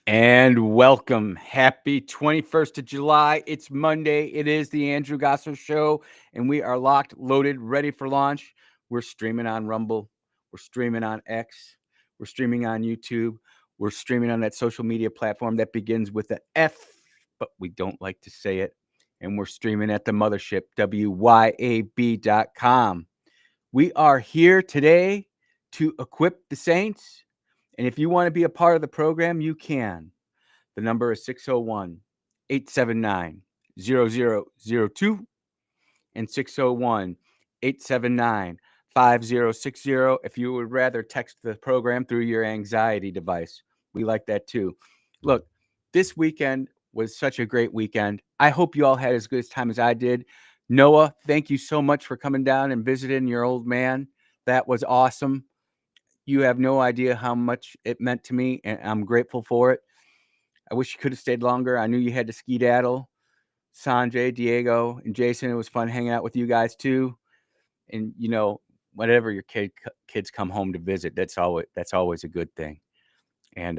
And welcome. Happy 21st of July. It's Monday. It is the Andrew Gosser Show, and we are locked, loaded, ready for launch. We're streaming on Rumble. We're streaming on X. We're streaming on YouTube. We're streaming on that social media platform that begins with an F, but we don't like to say it. And we're streaming at the mothership, WYAB.com. We are here today to equip the saints. And if you want to be a part of the program, you can. The number is 601 879 0002 and 601 879 5060. If you would rather text the program through your anxiety device, we like that too. Look, this weekend was such a great weekend. I hope you all had as good a time as I did. Noah, thank you so much for coming down and visiting your old man. That was awesome. You have no idea how much it meant to me, and I'm grateful for it. I wish you could have stayed longer. I knew you had to skedaddle. Sanjay, Diego, and Jason, it was fun hanging out with you guys too. And whatever your kids come home to visit, that's always a good thing. And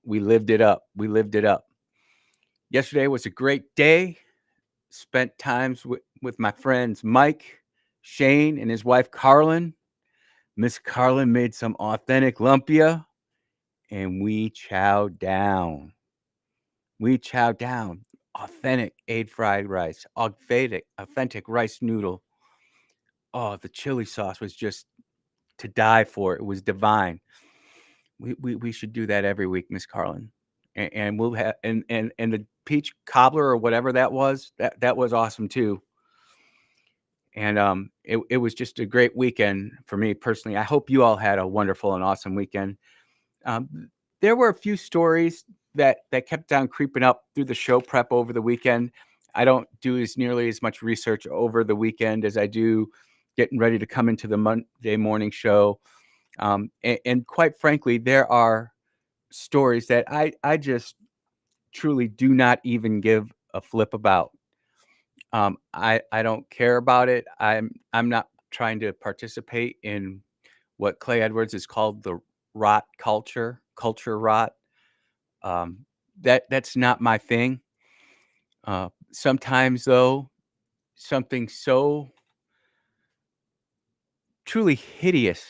we lived it up. We lived it up. Yesterday was a great day. Spent times with my friends Mike, Shane, and his wife Carlin. Miss Carlin made some authentic lumpia, and we chowed down. We chowed down. Authentic aid fried rice, authentic rice noodle. Oh, the chili sauce was just to die for. It was divine. We should do that every week, Miss Carlin. And we'll have and the peach cobbler or whatever that was awesome too. And it was just a great weekend for me personally. I hope you all had a wonderful and awesome weekend. There were a few stories that kept on creeping up through the show prep over the weekend. I don't do nearly as much research over the weekend as I do getting ready to come into the Monday morning show. And quite frankly, there are stories that I just truly do not even give a flip about. I don't care about it. I'm not trying to participate in what Clay Edwards has called the rot culture rot. That's not my thing. Sometimes though, something so truly hideous,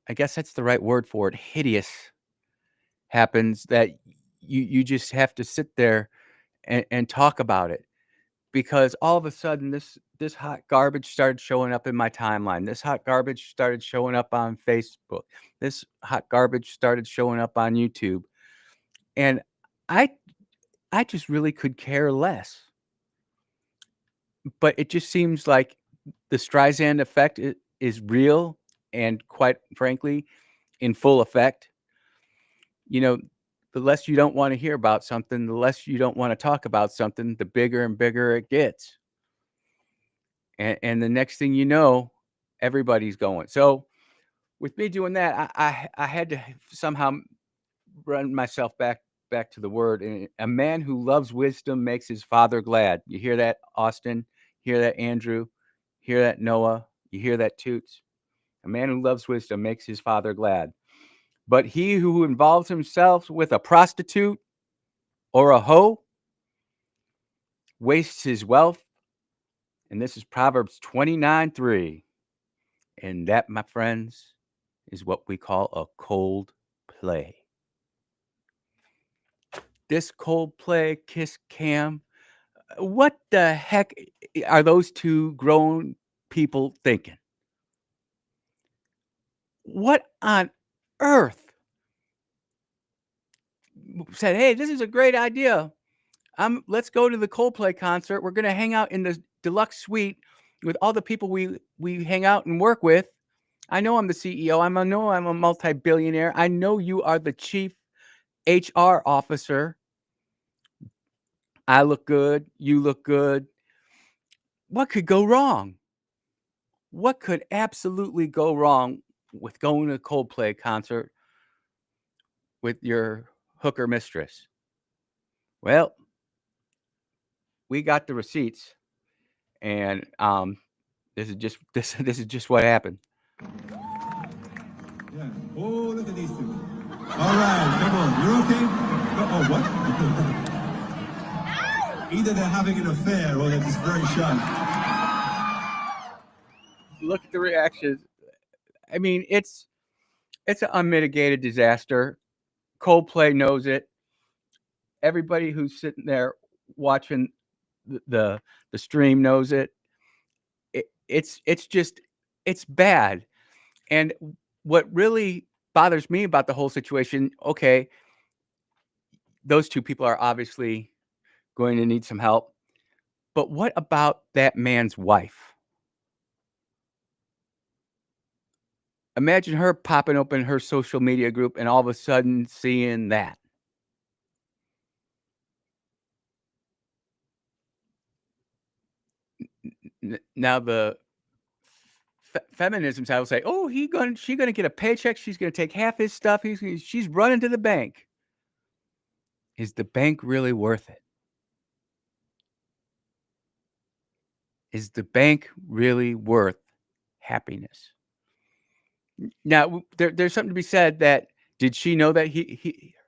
I guess that's the right word for it, hideous, happens that you just have to sit there and talk about it, because all of a sudden this hot garbage started showing up in my timeline. This hot garbage started showing up on Facebook. This hot garbage started showing up on YouTube. And I I just really could care less. But it just seems like the Streisand effect is real and, quite frankly, in full effect. You know, the less you don't want to hear about something, the less you don't want to talk about something, the bigger and bigger it gets. And the next thing you know, everybody's going. So with me doing that, I had to somehow run myself back to the word. And a man who loves wisdom makes his father glad. You hear that, Austin? Hear that, Andrew? Hear that, Noah? You hear that, Toots? A man who loves wisdom makes his father glad. But he who involves himself with a prostitute or a hoe wastes his wealth. And this is Proverbs 29:3. And that, my friends, is what we call a cold play. This cold play, kiss cam, what the heck are those two grown people thinking? What on earth said, hey, this is a great idea. Let's go to the Coldplay concert. We're going to hang out in the deluxe suite with all the people we hang out and work with. I know I'm the CEO. I know I'm a multi-billionaire. I know you are the chief HR officer. I look good. You look good. What could go wrong? What could absolutely go wrong with going to a Coldplay concert with your hooker mistress? Well, we got the receipts, and this is just this is just what happened. Yeah. Oh, look at these two. All right, come on. You're okay? Oh, what? Either they're having an affair or they're just very shy. Look at the reactions. I mean, it's an unmitigated disaster. Coldplay knows it. Everybody who's sitting there watching the stream knows it. It's just it's bad. And what really bothers me about the whole situation, okay, those two people are obviously going to need some help. But what about that man's wife? Imagine her popping open her social media group and all of a sudden seeing that. Now the feminism side will say, "Oh, she's gonna get a paycheck. She's gonna take half his stuff. She's running to the bank." Is the bank really worth it? Is the bank really worth happiness? Now, there's something to be said that did she know that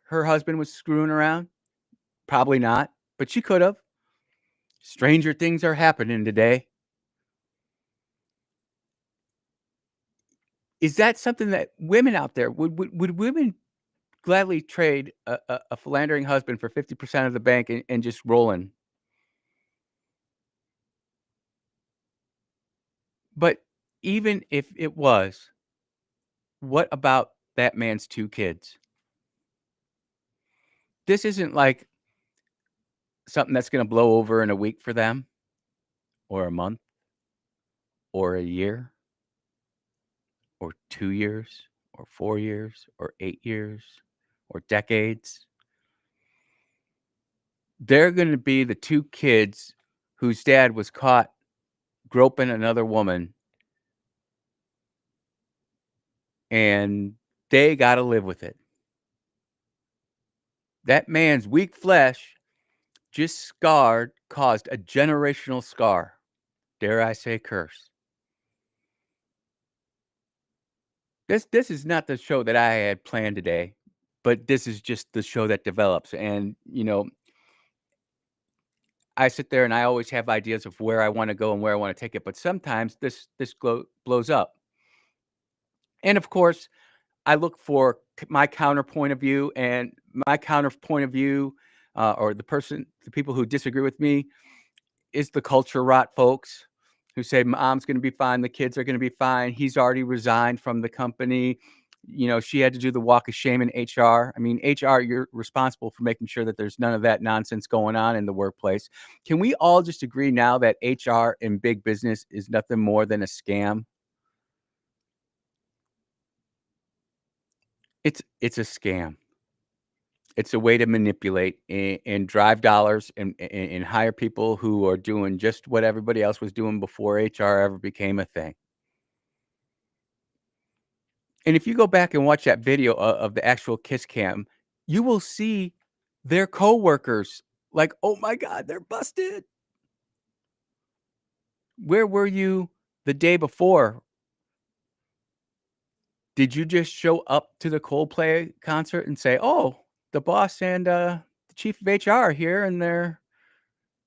her husband was screwing around? Probably not, but she could have. Stranger things are happening today. Is that something that women out there would women gladly trade a philandering husband for 50% of the bank and just rolling? But even if it was, what about that man's 2 kids? This isn't like something that's gonna blow over in a week for them, or a month, or a year, or 2 years, or 4 years, or 8 years, or decades. They're gonna be the 2 kids whose dad was caught groping another woman, and they gotta live with it. That man's weak flesh just caused a generational scar. Dare I say curse. This is not the show that I had planned today, but this is just the show that develops, and, I sit there and I always have ideas of where I wanna go and where I wanna take it, but sometimes this blows up. And, of course, I look for my counterpoint of view, and my counterpoint of view, or the people who disagree with me, is the culture rot folks who say mom's going to be fine, the kids are going to be fine. He's already resigned from the company. She had to do the walk of shame in HR. I mean, HR, you're responsible for making sure that there's none of that nonsense going on in the workplace. Can we all just agree now that HR in big business is nothing more than a scam? It's a scam. It's a way to manipulate and drive dollars and hire people who are doing just what everybody else was doing before HR ever became a thing. And if you go back and watch that video of the actual kiss cam, you will see their coworkers like, "Oh my god, they're busted." Where were you the day before? Did you just show up to the Coldplay concert and say, "Oh, the boss and, the chief of HR are here, and they're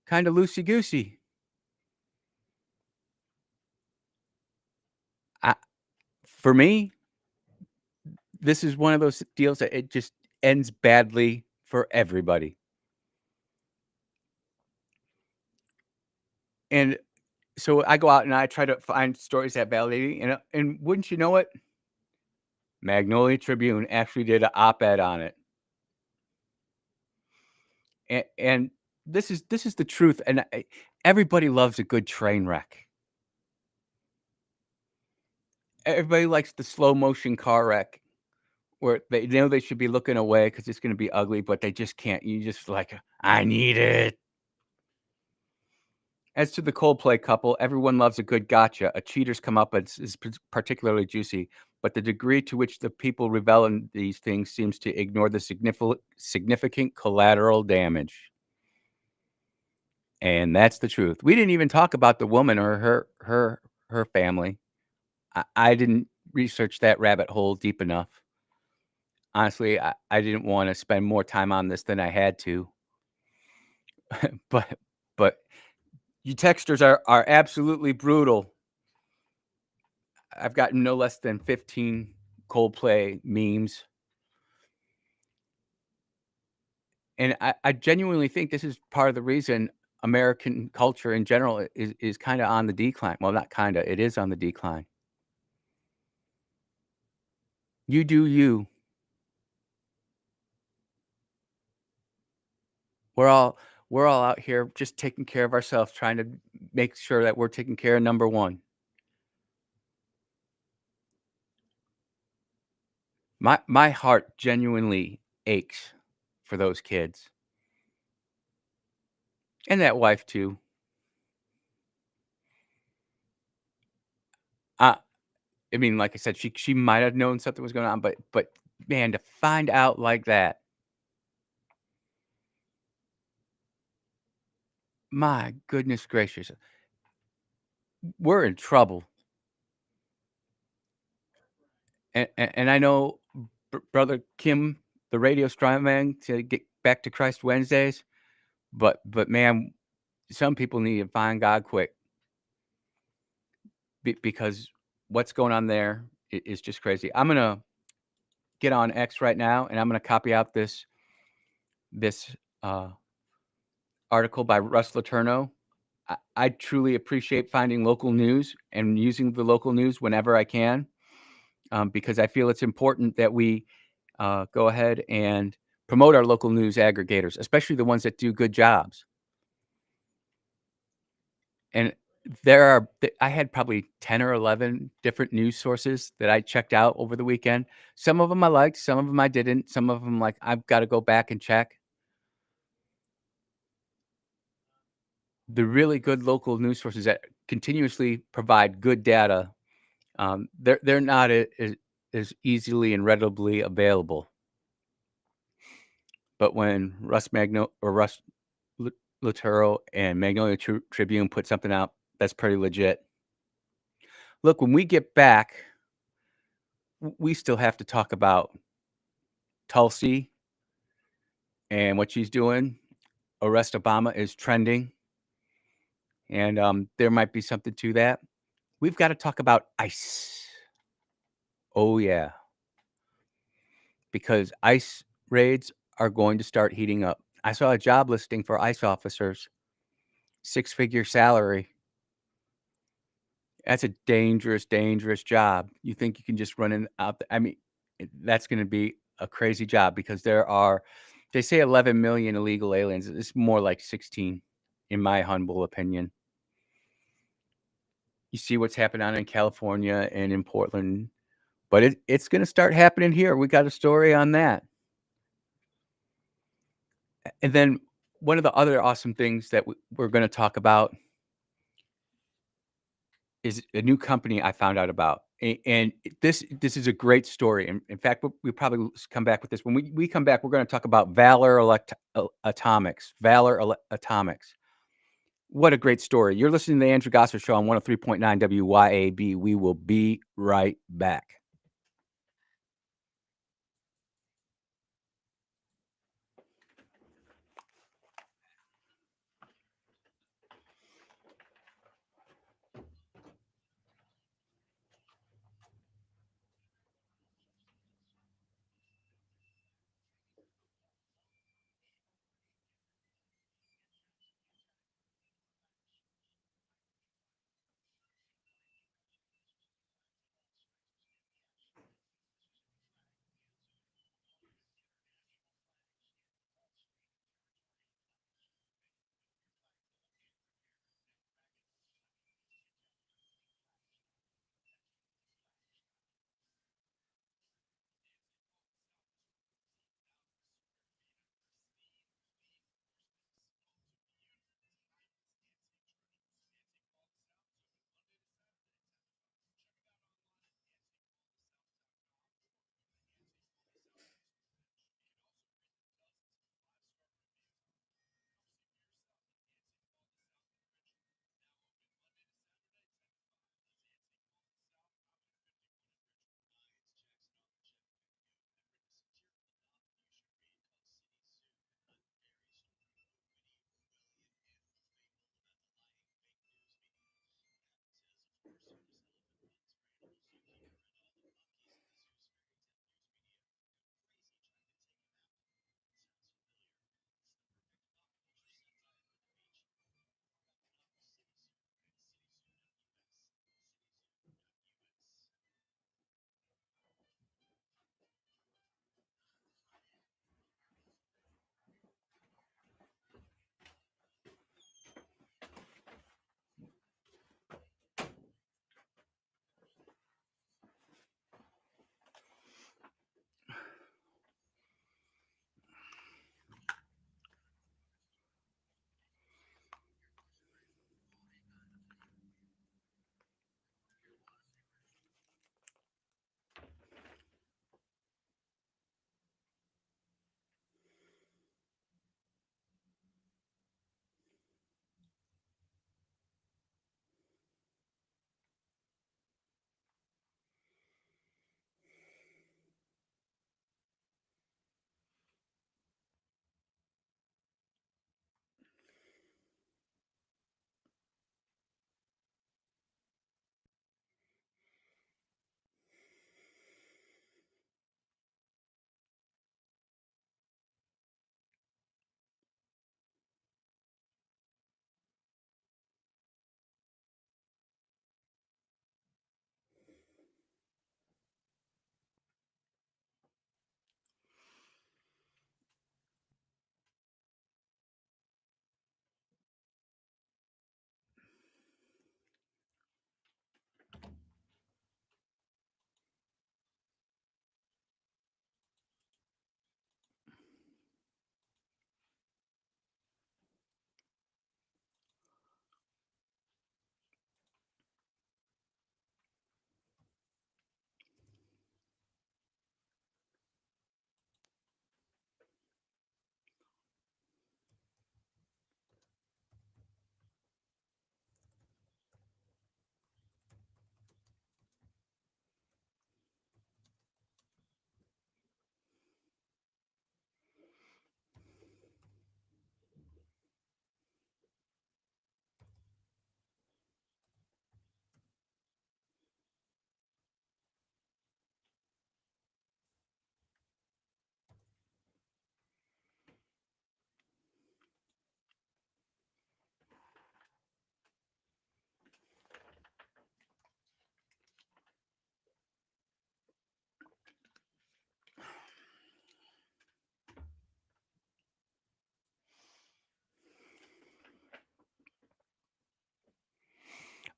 kinda loosey goosey"? I For me, this is one of those deals that it just ends badly for everybody. And so I go out and I try to find stories that validate, and wouldn't you know it, Magnolia Tribune actually did a op-ed on it. And this is the truth, and everybody loves a good train wreck. Everybody likes the slow motion car wreck where they know they should be looking away because it's gonna be ugly, but they just can't. You just like, "I need it." As to the Coldplay couple, everyone loves a good gotcha. A cheater's come up is particularly juicy, but the degree to which the people revel in these things seems to ignore the significant collateral damage. And that's the truth. We didn't even talk about the woman or her family. I didn't research that rabbit hole deep enough. Honestly, I didn't wanna spend more time on this than I had to, but but you texters are absolutely brutal. I've gotten no less than 15 Coldplay memes, and I genuinely think this is part of the reason American culture in general is kinda on the decline. Well, not kinda, it is on the decline. You do you. We're all we're all out here just taking care of ourselves, trying to make sure that we're taking care of number 1. My heart genuinely aches for those kids, and that wife too. Uh, I mean, like I said, she might have known something was going on, but man, to find out like that, my goodness gracious, we're in trouble. And I know brother Kim, the radio strongman, to get back to Christ Wednesdays, but man, some people need to find God quick because what's going on there is just crazy. I'm gonna get on X right now, and I'm gonna copy out this uh, article by Russ Laterno. I truly appreciate finding local news and using the local news whenever I can, because I feel it's important that we go ahead and promote our local news aggregators, especially the ones that do good jobs. And I had probably 10 or 11 different news sources that I checked out over the weekend. Some of them I liked, some of them I didn't. Some of them, like, I've got to go back and check. The really good local news sources that continuously provide good data, they're not as easily and readily available. But when Russ Lu Lutero and Magnolia Tribune put something out, that's pretty legit. Look, when we get back, we still have to talk about Tulsi and what she's doing. Arrest Obama is trending, and, there might be something to that. We've gotta talk about ICE. Oh, yeah, because ICE raids are going to start heating up. I saw a job listing for ICE officers, six-figure salary. That's a dangerous, dangerous job. You think you can just run in out the I mean, that's gonna be a crazy job because they say 11,000,000 illegal aliens. It's more like 16, in my humble opinion. You see what's happening out in California and in Portland, but it's gonna start happening here. We got a story on that. And then one of the other awesome things that we're gonna talk about is a new company I found out about, and this is a great story. In fact, we probably come back with this. When we come back, we're gonna talk about Atomics. Atomics. What a great story. You're listening to the Andrew Gosser Show on 103.9 WYAB. We will be right back.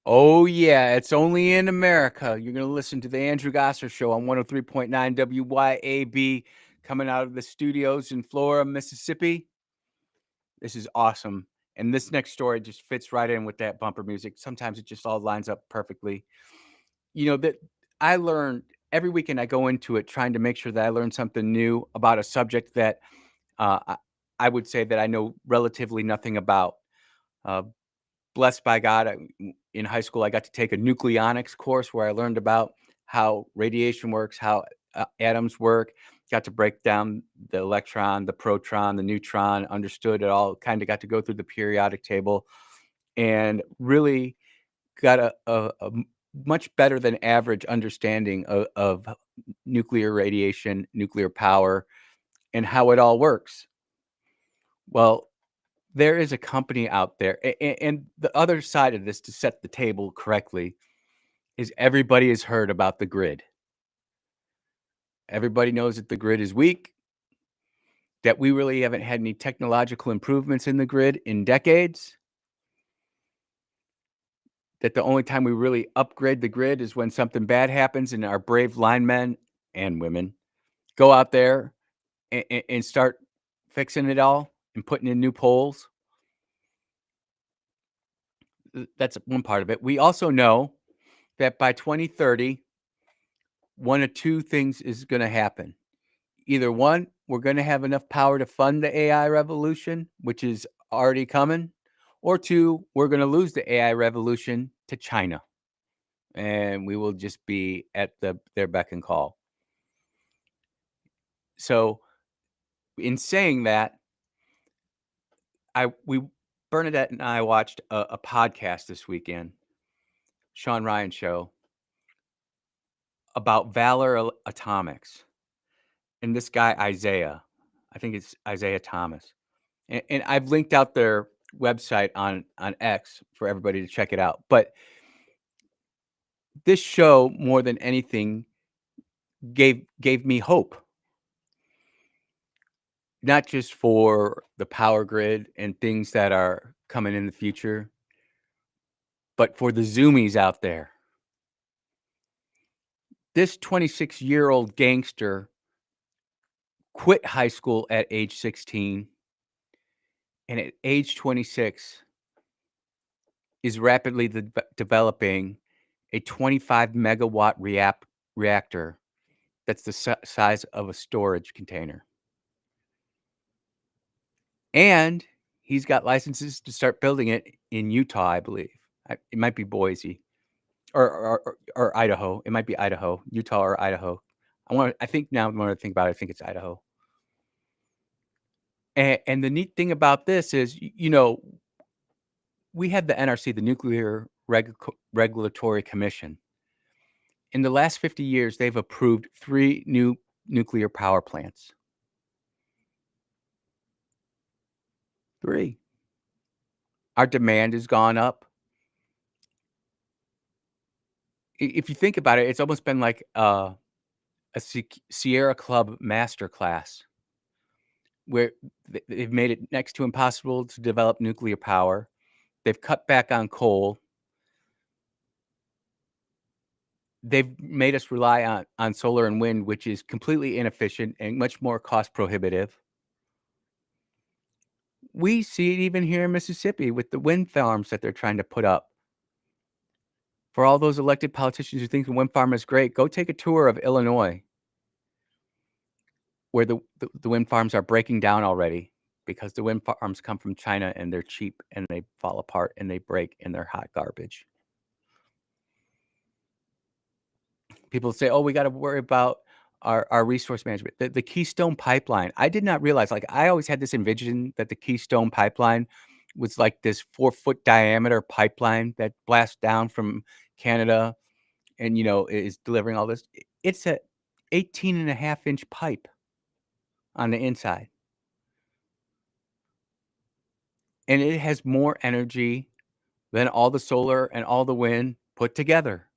Oh, yeah, it's only in America. You're going to listen to the Andrew Gosser Show on 103.9 WYAB, coming out of the studios in Flora, Mississippi. This is awesome. And this next story just fits right in with that bumper music. Sometimes it just all lines up perfectly. That I learned every weekend I go into it trying to make sure that I learn something new about a subject that I would say that I know relatively nothing about. Uh, Blessed by God, in high school, I got to take a nucleonics course where I learned about how radiation works, how atoms work, got to break down the electron, the proton, the neutron, understood it all, kind of got to go through the periodic table and really got a much better than average understanding of nuclear radiation, nuclear power, and how it all works. Well, there is a company out there, and the other side of this, to set the table correctly, is everybody has heard about the grid. Everybody knows that the grid is weak, that we really haven't had any technological improvements in the grid in decades, that the only time we really upgrade the grid is when something bad happens and our brave linemen and women go out there and start fixing it all and putting in new poles. That's one part of it. We also know that by 2030, one of two things is going to happen. Either one, we're going to have enough power to fund the AI revolution, which is already coming, or two, we're going to lose the AI revolution to China, and we will just be at their beck and call. So, in saying that, Bernadette and I watched a podcast this weekend, Sean Ryan show, about Valor Atomics, and this guy Isaiah, I think it's Isaiah Thomas. And I've linked out their website on X for everybody to check it out. But this show, more than anything, gave me hope, not just for the power grid and things that are coming in the future, but for the zoomies out there. This 26-year-old gangster quit high school at age 16, and at age 26 is rapidly developing a 25 megawatt reactor that's the size of a storage container. And he's got licenses to start building it in Utah, I believe. It might be Boise or Idaho. It might be Idaho, Utah or Idaho. I think now the more I think about it, I think it's Idaho. And the neat thing about this is, we had the NRC, the Nuclear Regulatory Commission. In the last 50 years, they've approved 3 new nuclear power plants. 3. Our demand has gone up. If you think about it, it's almost been like a Sierra Club masterclass where they've made it next to impossible to develop nuclear power. They've cut back on coal. They've made us rely on solar and wind, which is completely inefficient and much more cost prohibitive. We see it even here in Mississippi with the wind farms that they're trying to put up. For all those elected politicians who think the wind farm is great, go take a tour of Illinois, where the wind farms are breaking down already because the wind farms come from China and they're cheap and they fall apart and they break and they're hot garbage. People say, "Oh, we got to worry about our resource management." The Keystone Pipeline. I did not realize. Like, I always had this envision that the Keystone Pipeline was like this 4-foot diameter pipeline that blasts down from Canada and is delivering all this. It's a 18.5-inch pipe on the inside, and it has more energy than all the solar and all the wind put together.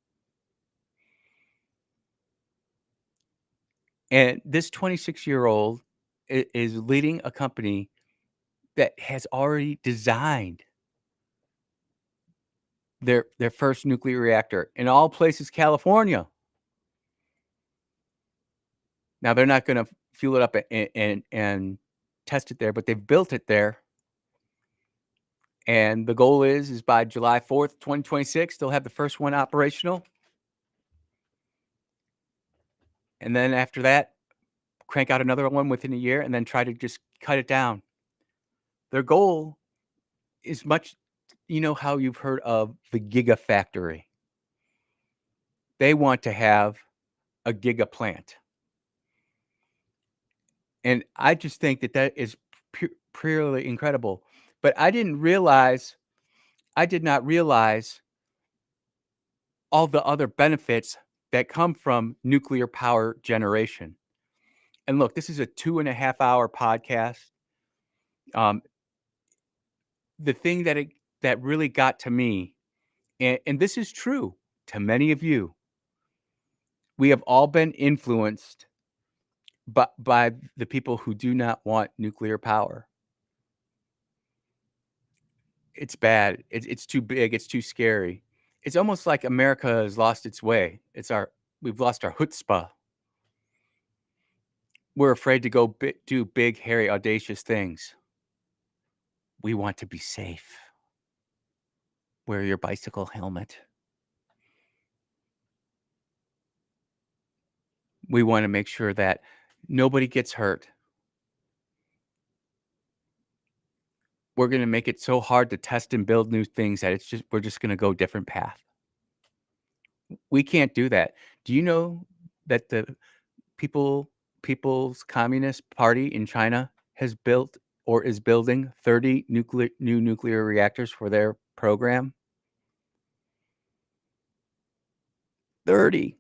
And this 26-year-old is leading a company that has already designed their first nuclear reactor in all places, California. Now they're not going to fuel it up and test it there, but they've built it there. And the goal is by July 4th, 2026, they'll have the first one operational. And then after that, crank out another one within a year and then try to just cut it down. Their goal is much, you know how you've heard of the gigafactory. They want to have a giga plant. And I just think that is purely incredible. But I did not realize all the other benefits that come from nuclear power generation. And look, this is a 2.5-hour podcast. The thing that really got to me, and this is true to many of you, we have all been influenced by the people who do not want nuclear power. It's bad. It's too big. It's too scary. It's almost like America has lost its way. We've lost our chutzpah. We're afraid to go do big, hairy, audacious things. We want to be safe. Wear your bicycle helmet. We want to make sure that nobody gets hurt. We're going to make it so hard to test and build new things that we're just going to go a different path. We can't do that. Do you know that the People's Communist Party in China has built or is building 30 new nuclear reactors for their program? 30.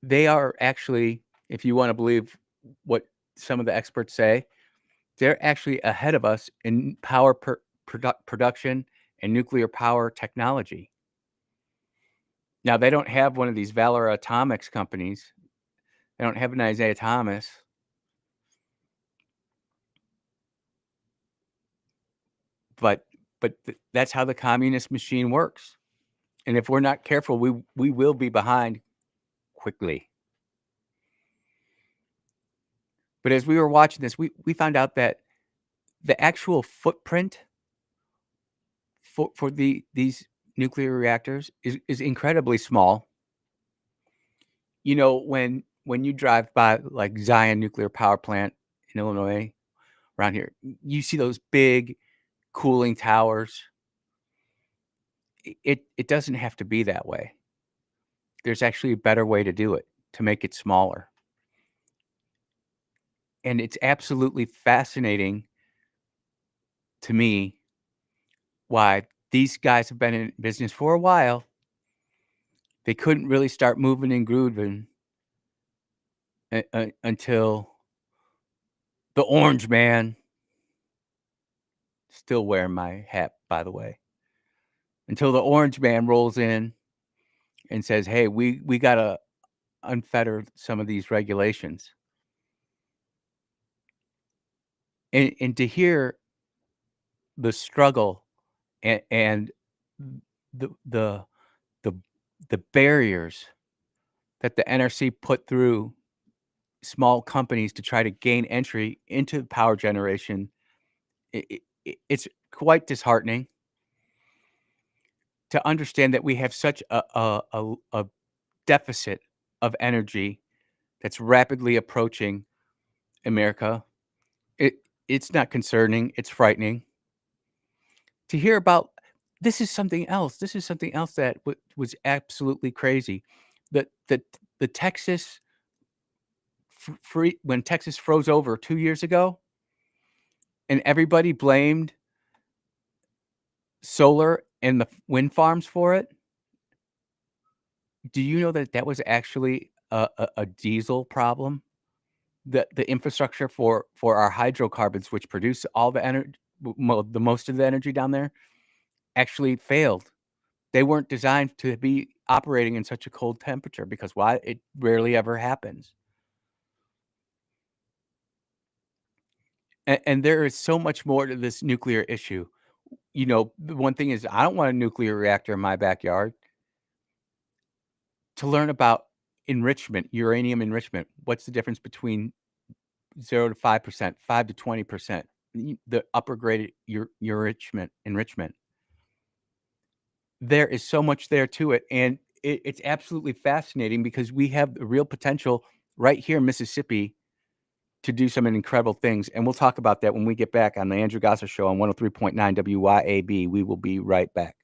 They are actually, if you want to believe what some of the experts say, they're actually ahead of us in power production and nuclear power technology. Now, they don't have one of these Valor Atomics companies. They don't have an Isaiah Thomas. But that's how the communist machine works. And if we're not careful, we will be behind quickly. But as we were watching this, we found out that the actual footprint for these nuclear reactors is incredibly small. You know, when you drive by like Zion Nuclear Power Plant in Illinois, around here, you see those big cooling towers. It doesn't have to be that way. There's actually a better way to do it, to make it smaller. And it's absolutely fascinating to me why these guys have been in business for a while. They couldn't really start moving and grooving until the Orange Man, still wearing my hat, by the way, until the Orange Man rolls in and says, hey, we got to unfetter some of these regulations. And to hear the struggle and the barriers that the NRC put through small companies to try to gain entry into power generation, it's quite disheartening to understand that we have such a deficit of energy that's rapidly approaching America. It's not concerning, it's frightening. To hear about this is something else. This is something else that was absolutely crazy. The Texas when Texas froze over 2 years ago, and everybody blamed solar and the wind farms for it. Do you know that was actually a diesel problem? The infrastructure for our hydrocarbons, which produce all the energy, the most of the energy down there, actually failed. They weren't designed to be operating in such a cold temperature because why? It rarely ever happens. And there is so much more to this nuclear issue. The one thing is I don't want a nuclear reactor in my backyard. To learn about enrichment, uranium enrichment, what's the difference between 0 to 5%, 5 to 20%, the upper grade enrichment. There is so much there to it, and it's absolutely fascinating because we have the real potential right here in Mississippi to do some incredible things, and we'll talk about that when we get back on the Andrew Gosser Show on 103.9 WYAB. We will be right back.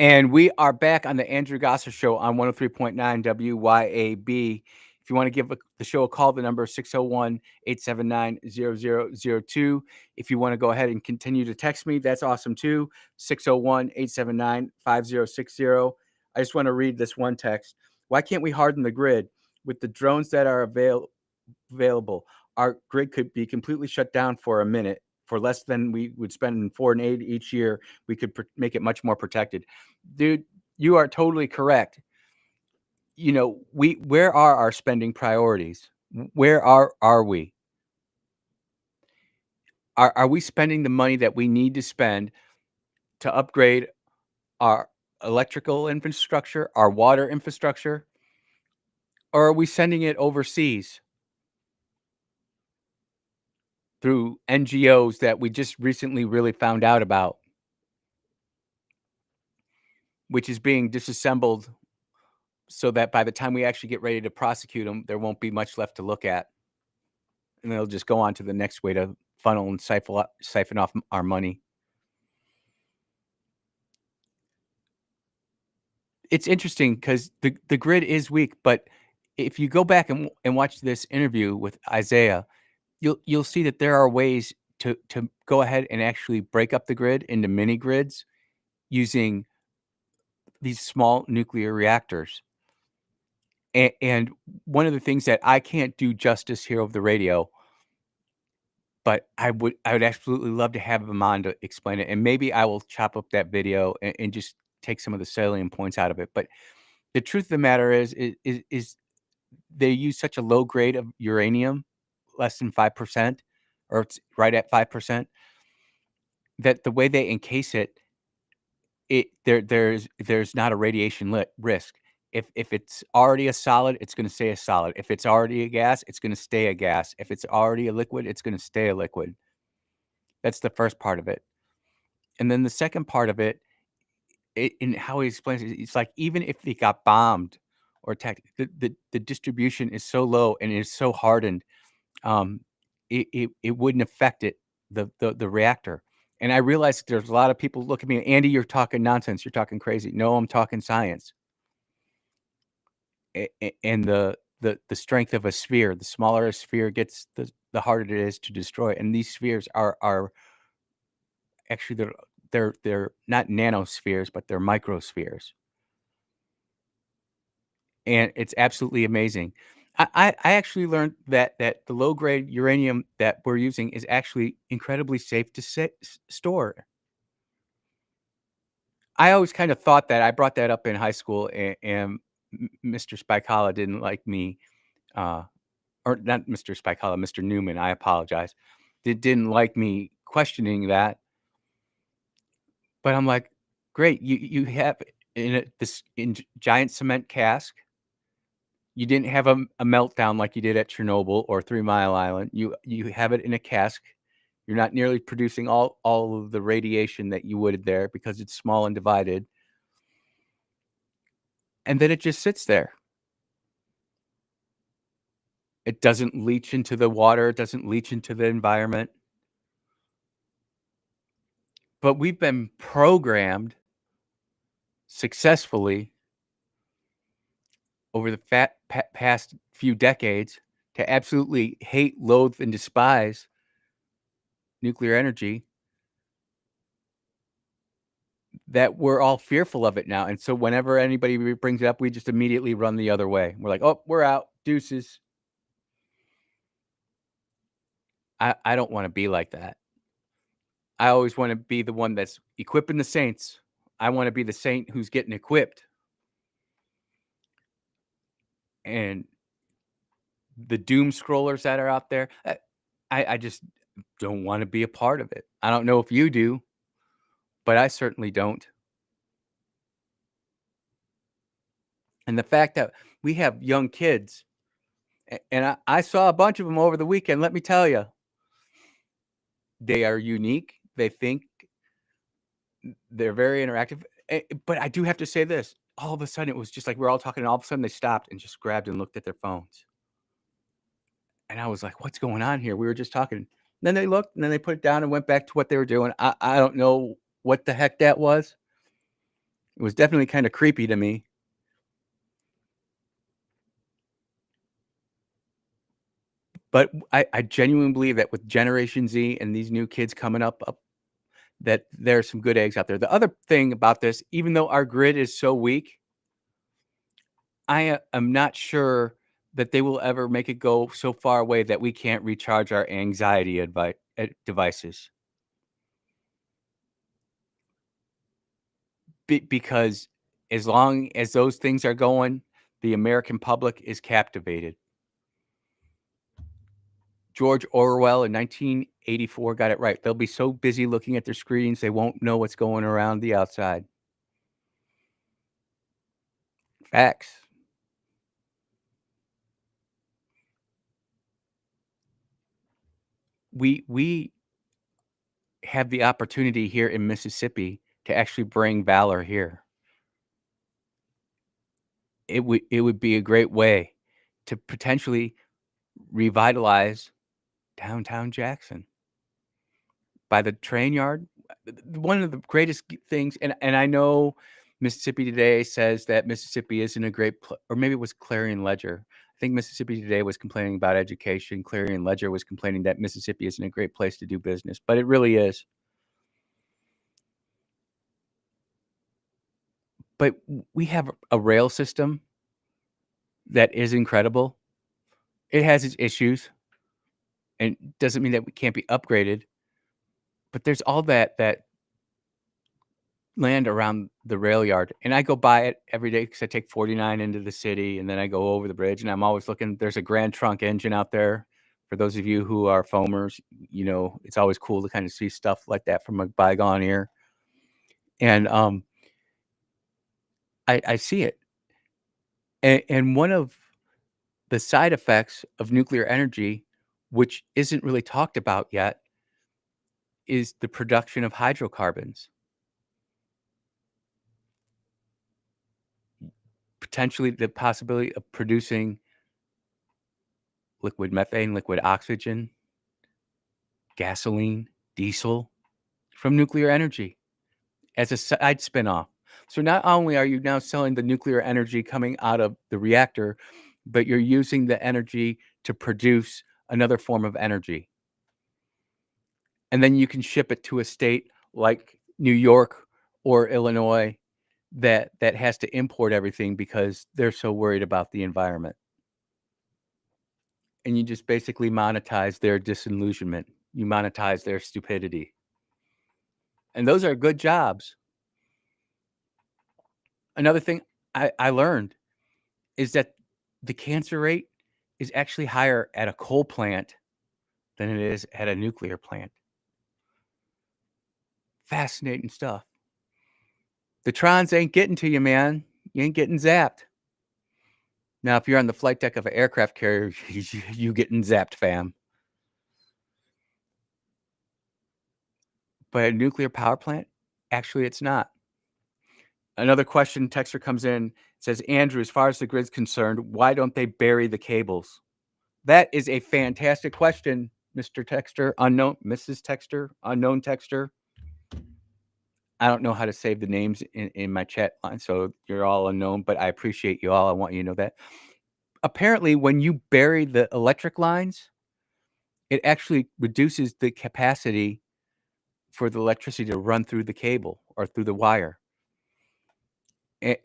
And we are back on the Andrew Gosser Show on 103.9 WYAB. If you want to give the show a call, the number is 601-879-0002. If you want to go ahead and continue to text me, that's awesome too. 601-879-5060. I just want to read this one text. Why can't we harden the grid? With the drones that are available, our grid could be completely shut down for a minute. For less than we would spend in foreign aid each year, we could make it much more protected. Dude, you are totally correct. Where are our spending priorities? Where are we? Are we spending the money that we need to spend to upgrade our electrical infrastructure, our water infrastructure, or are we sending it overseas through NGOs that we just recently really found out about, which is being disassembled so that by the time we actually get ready to prosecute them, there won't be much left to look at. And they'll just go on to the next way to funnel and siphon off our money. It's interesting because the grid is weak, but if you go back and watch this interview with Isaiah, you'll see that there are ways to go ahead and actually break up the grid into mini grids using these small nuclear reactors. And one of the things that I can't do justice here over the radio, but I would absolutely love to have him on to explain it, and maybe I will chop up that video and just take some of the salient points out of it. But the truth of the matter is they use such a low grade of uranium, less than 5%, or it's right at 5%, that the way they encase it, there's not a radiation risk. If it's already a solid, it's going to stay a solid. If it's already a gas, it's going to stay a gas. If it's already a liquid, it's going to stay a liquid. That's the first part of it. And then the second part of it, in how he explains it, it's like even if they got bombed or attacked, the distribution is so low and is so hardened, it wouldn't affect it, the reactor. And I realize there's a lot of people look at me, Andy, you're talking nonsense. You're talking crazy. No, I'm talking science. And the strength of a sphere, the smaller a sphere gets, the harder it is to destroy. And these spheres are actually they're not nanospheres, but they're microspheres. And it's absolutely amazing. I actually learned that the low grade uranium that we're using is actually incredibly safe to store. I always kind of thought that. I brought that up in high school, and Mr. Spicala didn't like me, or not Mr. Spicala, Mr. Newman. I apologize. Didn't like me questioning that. But I'm like, great. You have this giant cement cask. You didn't have a meltdown like you did at Chernobyl or 3 Mile Island. You have it in a cask. You're not nearly producing all of the radiation that you would there because it's small and divided. And then it just sits there. It doesn't leach into the water. It doesn't leach into the environment. But we've been programmed successfully over the past few decades to absolutely hate, loathe, and despise nuclear energy, that we're all fearful of it now. And so whenever anybody brings it up, we just immediately run the other way. We're like, oh, we're out. Deuces. I don't want to be like that. I always want to be the one that's equipping the saints. I want to be the saint who's getting equipped. And the doom scrollers that are out there, I just don't want to be a part of it. I don't know if you do, but I certainly don't. And the fact that we have young kids, and I saw a bunch of them over the weekend, let me tell you, they are unique. They think they're very interactive. But I do have to say this. All of a sudden, it was just like we're all talking, and all of a sudden they stopped and just grabbed and looked at their phones. And I was like, what's going on here? We were just talking. And then they looked, and then they put it down and went back to what they were doing. I don't know what the heck that was. It was definitely kind of creepy to me. But I genuinely believe that with Generation Z and these new kids coming up, that there's some good eggs out there. The other thing about this, even though our grid is so weak, I am not sure that they will ever make it go so far away that we can't recharge our anxiety devices. Because as long as those things are going, the American public is captivated. George Orwell in 1984 got it right. They'll be so busy looking at their screens, they won't know what's going around the outside. Facts. We have the opportunity here in Mississippi to actually bring valor here. It would be a great way to potentially revitalize downtown Jackson. By the train yard, one of the greatest things, and I know Mississippi Today says that Mississippi isn't a great or maybe it was Clarion Ledger. I think Mississippi Today was complaining about education. Clarion Ledger was complaining that Mississippi isn't a great place to do business, but it really is. But we have a rail system that is incredible. It has its issues, and doesn't mean that we can't be upgraded. But there's all that land around the rail yard, and I go by it every day because I take 49 into the city, and then I go over the bridge, and I'm always looking. There's a Grand Trunk engine out there. For those of you who are foamers, it's always cool to kind of see stuff like that from a bygone era. And I see it, and one of the side effects of nuclear energy, which isn't really talked about yet, is the production of hydrocarbons. Potentially the possibility of producing liquid methane, liquid oxygen, gasoline, diesel from nuclear energy as a side spinoff. So not only are you now selling the nuclear energy coming out of the reactor, but you're using the energy to produce another form of energy. And then you can ship it to a state like New York or Illinois that has to import everything because they're so worried about the environment. And you just basically monetize their disillusionment. You monetize their stupidity. And those are good jobs. Another thing I learned is that the cancer rate is actually higher at a coal plant than it is at a nuclear plant. Fascinating stuff. The trons ain't getting to you, man. You ain't getting zapped. Now, if you're on the flight deck of an aircraft carrier, you getting zapped, fam. But a nuclear power plant, actually, it's not. Another question, texter comes in, says, Andrew, as far as the grid's concerned, why don't they bury the cables? That is a fantastic question, Mr. Texter, unknown, Mrs. Texter, unknown Texter. I don't know how to save the names in my chat line, so you're all unknown, but I appreciate you all. I want you to know that. Apparently, when you bury the electric lines, it actually reduces the capacity for the electricity to run through the cable or through the wire.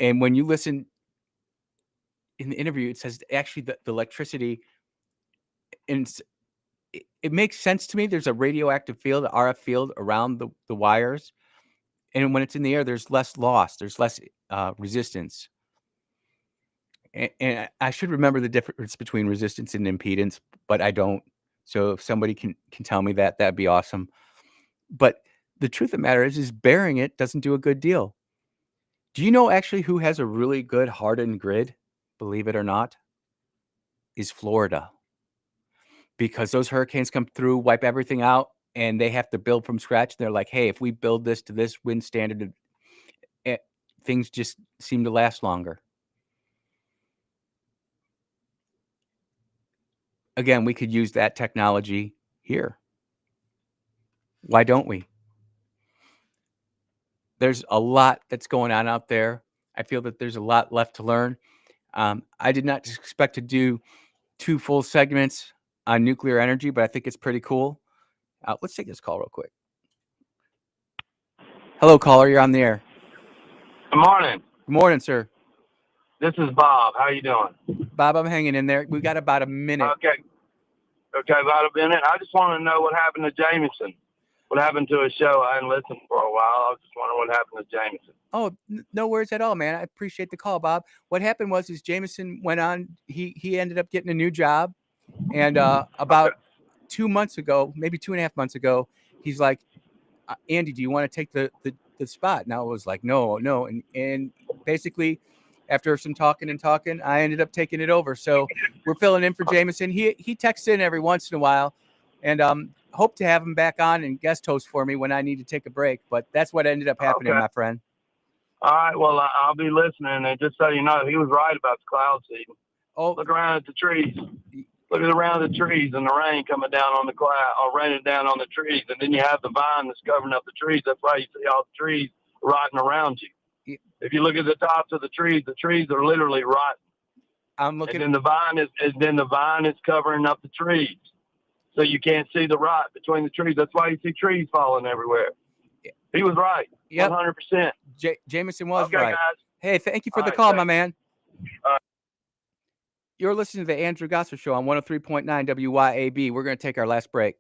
And when you listen in the interview, it says actually the electricity, and it makes sense to me. There's a radioactive field, the RF field around the wires. And when it's in the air, there's less loss. There's less resistance. And I should remember the difference between resistance and impedance, but I don't. So if somebody can tell me that, that'd be awesome. But the truth of the matter is burying it doesn't do a good deal. Do you know actually who has a really good hardened grid, believe it or not, is Florida. Because those hurricanes come through, wipe everything out, and they have to build from scratch. They're like, hey, if we build this to this wind standard, things just seem to last longer. Again, we could use that technology here. Why don't we? There's a lot that's going on out there. I feel that there's a lot left to learn. I did not expect to do 2 full segments on nuclear energy, but I think it's pretty cool. Let's take this call real quick. Hello, caller. You're on the air. Good morning. Good morning, sir. This is Bob. How you doing? Bob, I'm hanging in there. We got about a minute. Okay. Okay, about a minute. I just want to know what happened to Jameson. What happened to his show? I hadn't listened for a while. I was just wondering what happened to Jameson. Oh, no worries at all, man. I appreciate the call, Bob. What happened was Jameson went on. He ended up getting a new job, and about 2 months ago, maybe 2.5 months ago, he's like, Andy, do you want to take the spot? And I was like, no. And basically, after some talking, I ended up taking it over. So we're filling in for Jameson. He texts in every once in a while, and hope to have him back on and guest host for me when I need to take a break. But that's what ended up happening, my friend. All right. Well, I'll be listening. And just so you know, he was right about the cloud seeding. Oh, look around at the trees. Look around the trees and the rain coming down on the cloud, or raining down on the trees, and then you have the vine that's covering up the trees. That's why you see all the trees rotting around you. Yeah. If you look at the tops of the trees are literally rotten. I'm looking. And then the vine is covering up the trees, so you can't see the rot between the trees. That's why you see trees falling everywhere. He was right. Yep. 100%. Jameson was okay, right. Guys. Hey, thank you for the call, my man. You're listening to the Andrew Gosser Show on 103.9 WYAB. We're going to take our last break.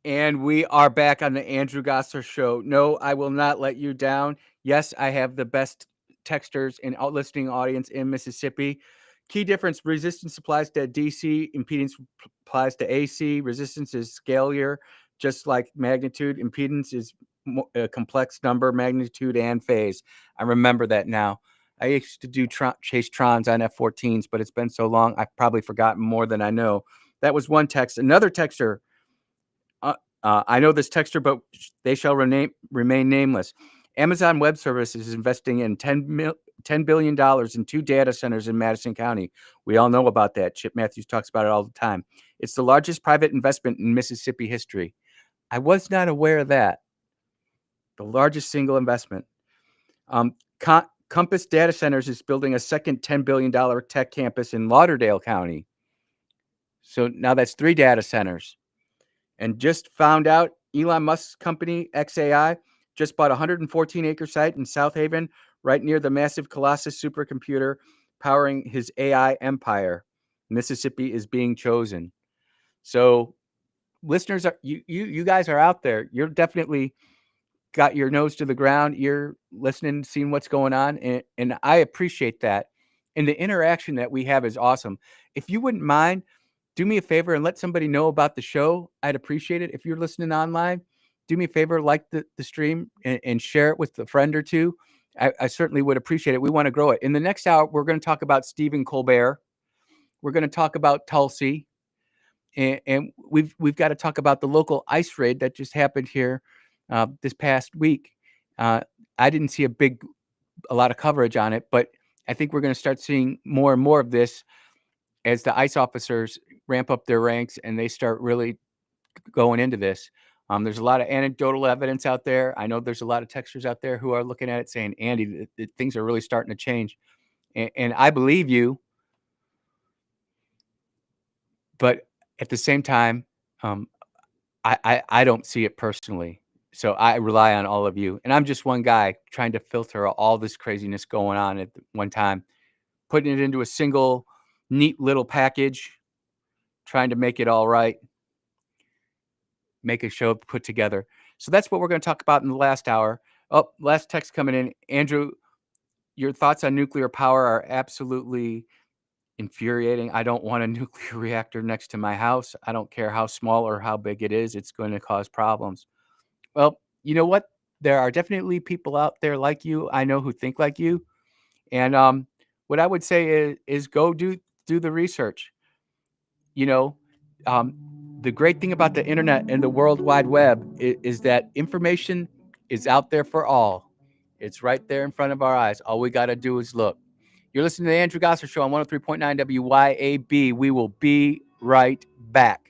And we are back on the Andrew Gosser Show. No, I will not let you down. Yes, I have the best texters and listening audience in Mississippi. Key difference: resistance applies to DC, impedance applies to AC. Resistance is scalar, just like magnitude. Impedance is a complex number, magnitude and phase. I remember that now. I used to do chase trons on F-14s, but it's been so long, I've probably forgotten more than I know. That was one text. Another texter. I know this texter, but they shall remain nameless. Amazon Web Services is investing in $10 billion in 2 data centers in Madison County. We all know about that. Chip Matthews talks about it all the time. It's the largest private investment in Mississippi history. I was not aware of that. The largest single investment. Compass Data Centers is building a second $10 billion tech campus in Lauderdale County. So now that's 3 data centers. And just found out Elon Musk's company, XAI, just bought a 114-acre site in South Haven, right near the massive Colossus supercomputer powering his AI empire. Mississippi is being chosen. So listeners, you guys are out there. You're definitely got your nose to the ground. You're listening, seeing what's going on. And I appreciate that. And the interaction that we have is awesome. If you wouldn't mind, do me a favor and let somebody know about the show. I'd appreciate it. If you're listening online, do me a favor, like the stream and share it with a friend or two. I certainly would appreciate it. We want to grow it. In the next hour, we're going to talk about Stephen Colbert. We're going to talk about Tulsi. And we've got to talk about the local ICE raid that just happened here this past week. I didn't see a lot of coverage on it, but I think we're going to start seeing more and more of this as the ICE officers ramp up their ranks and they start really going into this. There's a lot of anecdotal evidence out there. I know there's a lot of texters out there who are looking at it saying, Andy, things are really starting to change. And I believe you. But at the same time, I don't see it personally. So I rely on all of you. And I'm just one guy trying to filter all this craziness going on at one time, putting it into a single neat little package, trying to make it all right, make a show put together. So that's what we're going to talk about in the last hour. Oh, last text coming in. Andrew, your thoughts on nuclear power are absolutely infuriating. I don't want a nuclear reactor next to my house. I don't care how small or how big it is. It's going to cause problems. Well, you know what? There are definitely people out there like you, I know, who think like you. And what I would say is go do the research. You know, the great thing about the internet and the World Wide Web is that information is out there for all. It's right there in front of our eyes. All we got to do is look. You're listening to the Andrew Gosser Show on 103.9 WYAB. We will be right back.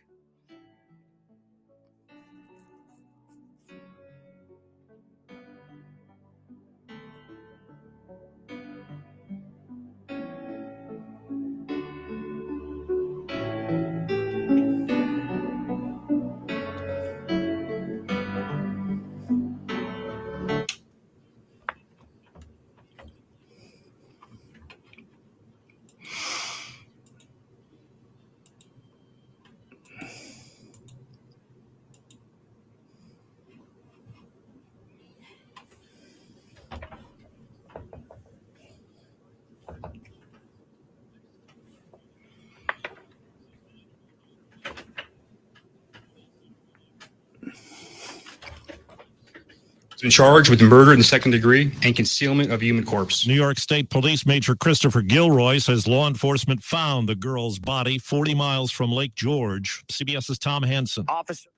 In charge with murder in the second degree and concealment of human corpse. New York State Police Major Christopher Gilroy says law enforcement found the girl's body 40 miles from Lake George. CBS's Tom Hansen. Officer.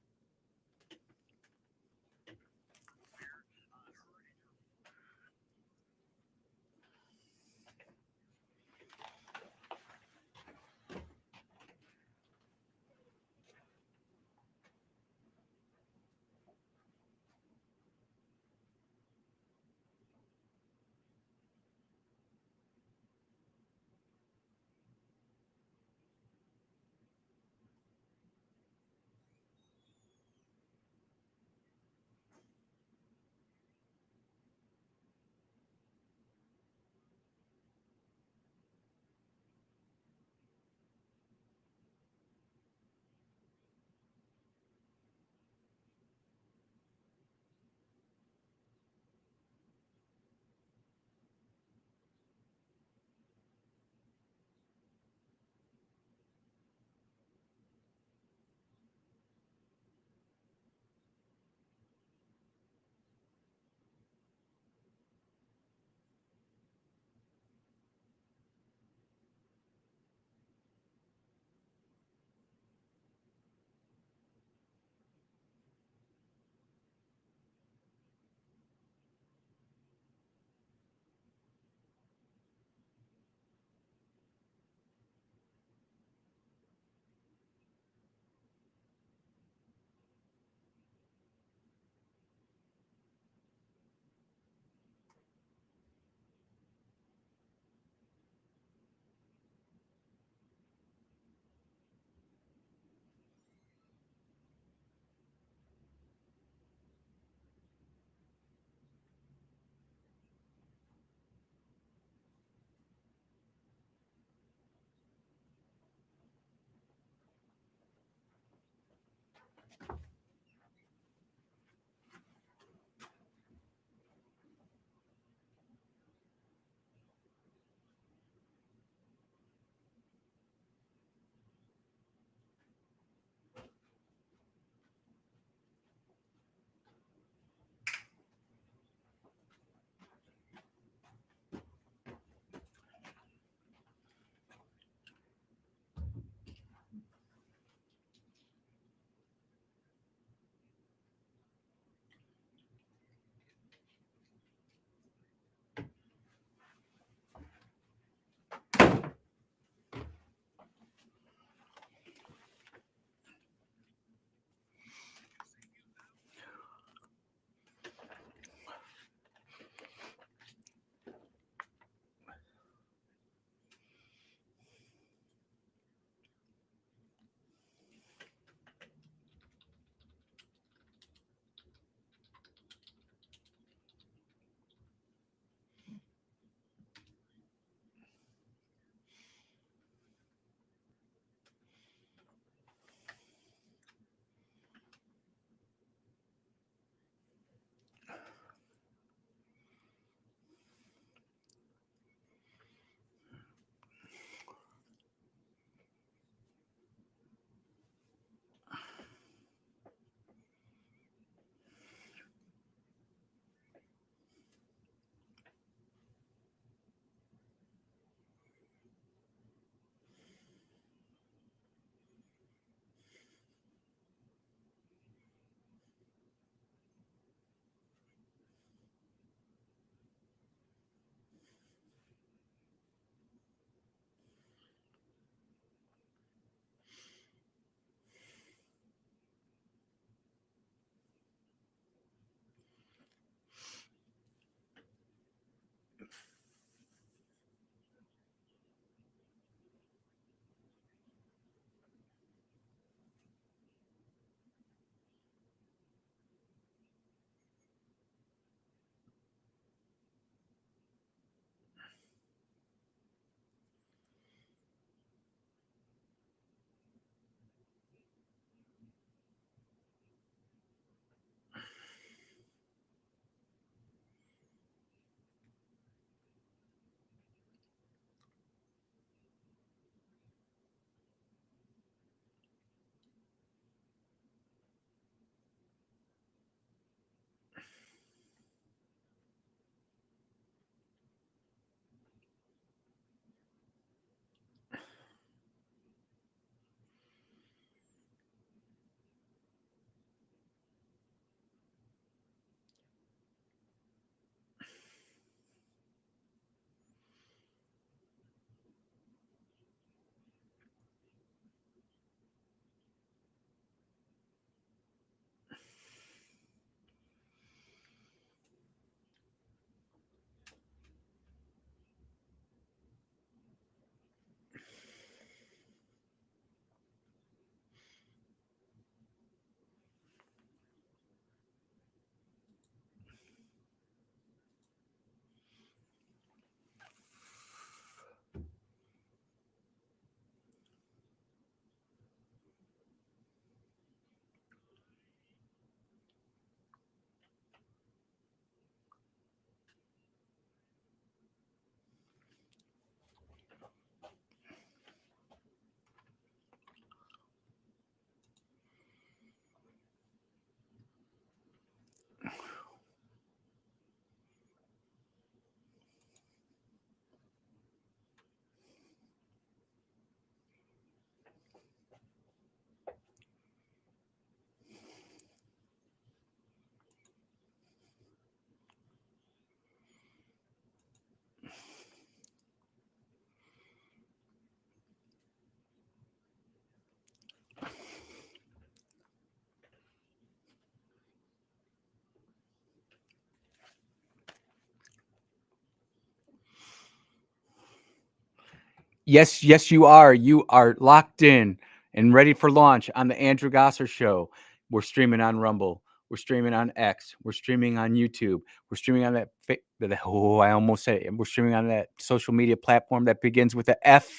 Yes, yes, you are. You are locked in and ready for launch on the Andrew Gosser Show. We're streaming on Rumble. We're streaming on X. We're streaming on YouTube. We're streaming on I almost said it. We're streaming on that social media platform that begins with a F,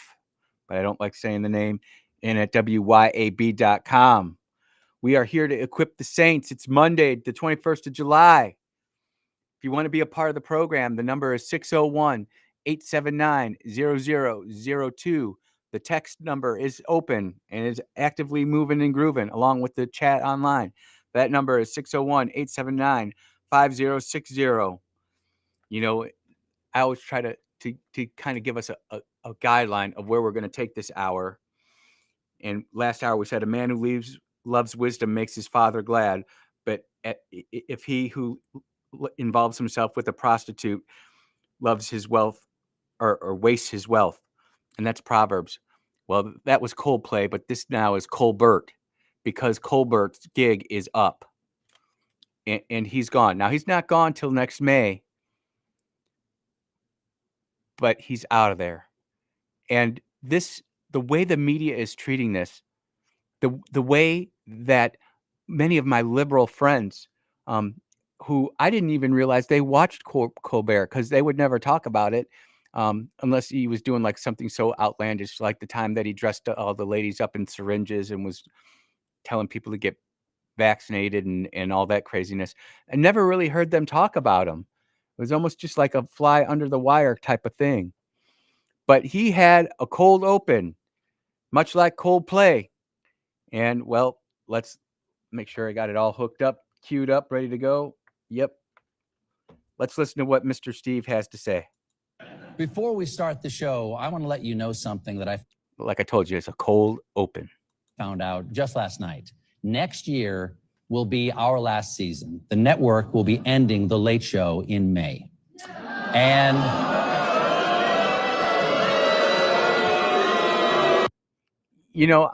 but I don't like saying the name, and at WYAB.com. We are here to equip the saints. It's Monday, the 21st of July. If you want to be a part of the program, the number is 601-879-0002. The text number is open and is actively moving and grooving along with the chat online. That number is 601-879-5060. You know, I always try to kind of give us a guideline of where we're going to take this hour. And last hour we said a man who loves wisdom makes his father glad. But if he who involves himself with a prostitute loves his wealth or wastes his wealth. And that's Proverbs. Well, that was Coldplay, but this now is Colbert, because Colbert's gig is up. And he's gone. Now, he's not gone till next May, but he's out of there. And the way the media is treating this, the way that many of my liberal friends, who I didn't even realize they watched Colbert, because they would never talk about it unless he was doing like something so outlandish, like the time that he dressed all the ladies up in syringes and was telling people to get vaccinated and all that craziness. I never really heard them talk about him. It was almost just like a fly under the wire type of thing. But he had a cold open, much like Coldplay. And, well, let's make sure I got it all hooked up, queued up, ready to go. Yep. Let's listen to what Mr. Steve has to say. Before we start the show, I want to let you know something that like I told you, it's a cold open. Found out just last night. Next year will be our last season. The network will be ending The Late Show in May. And you know,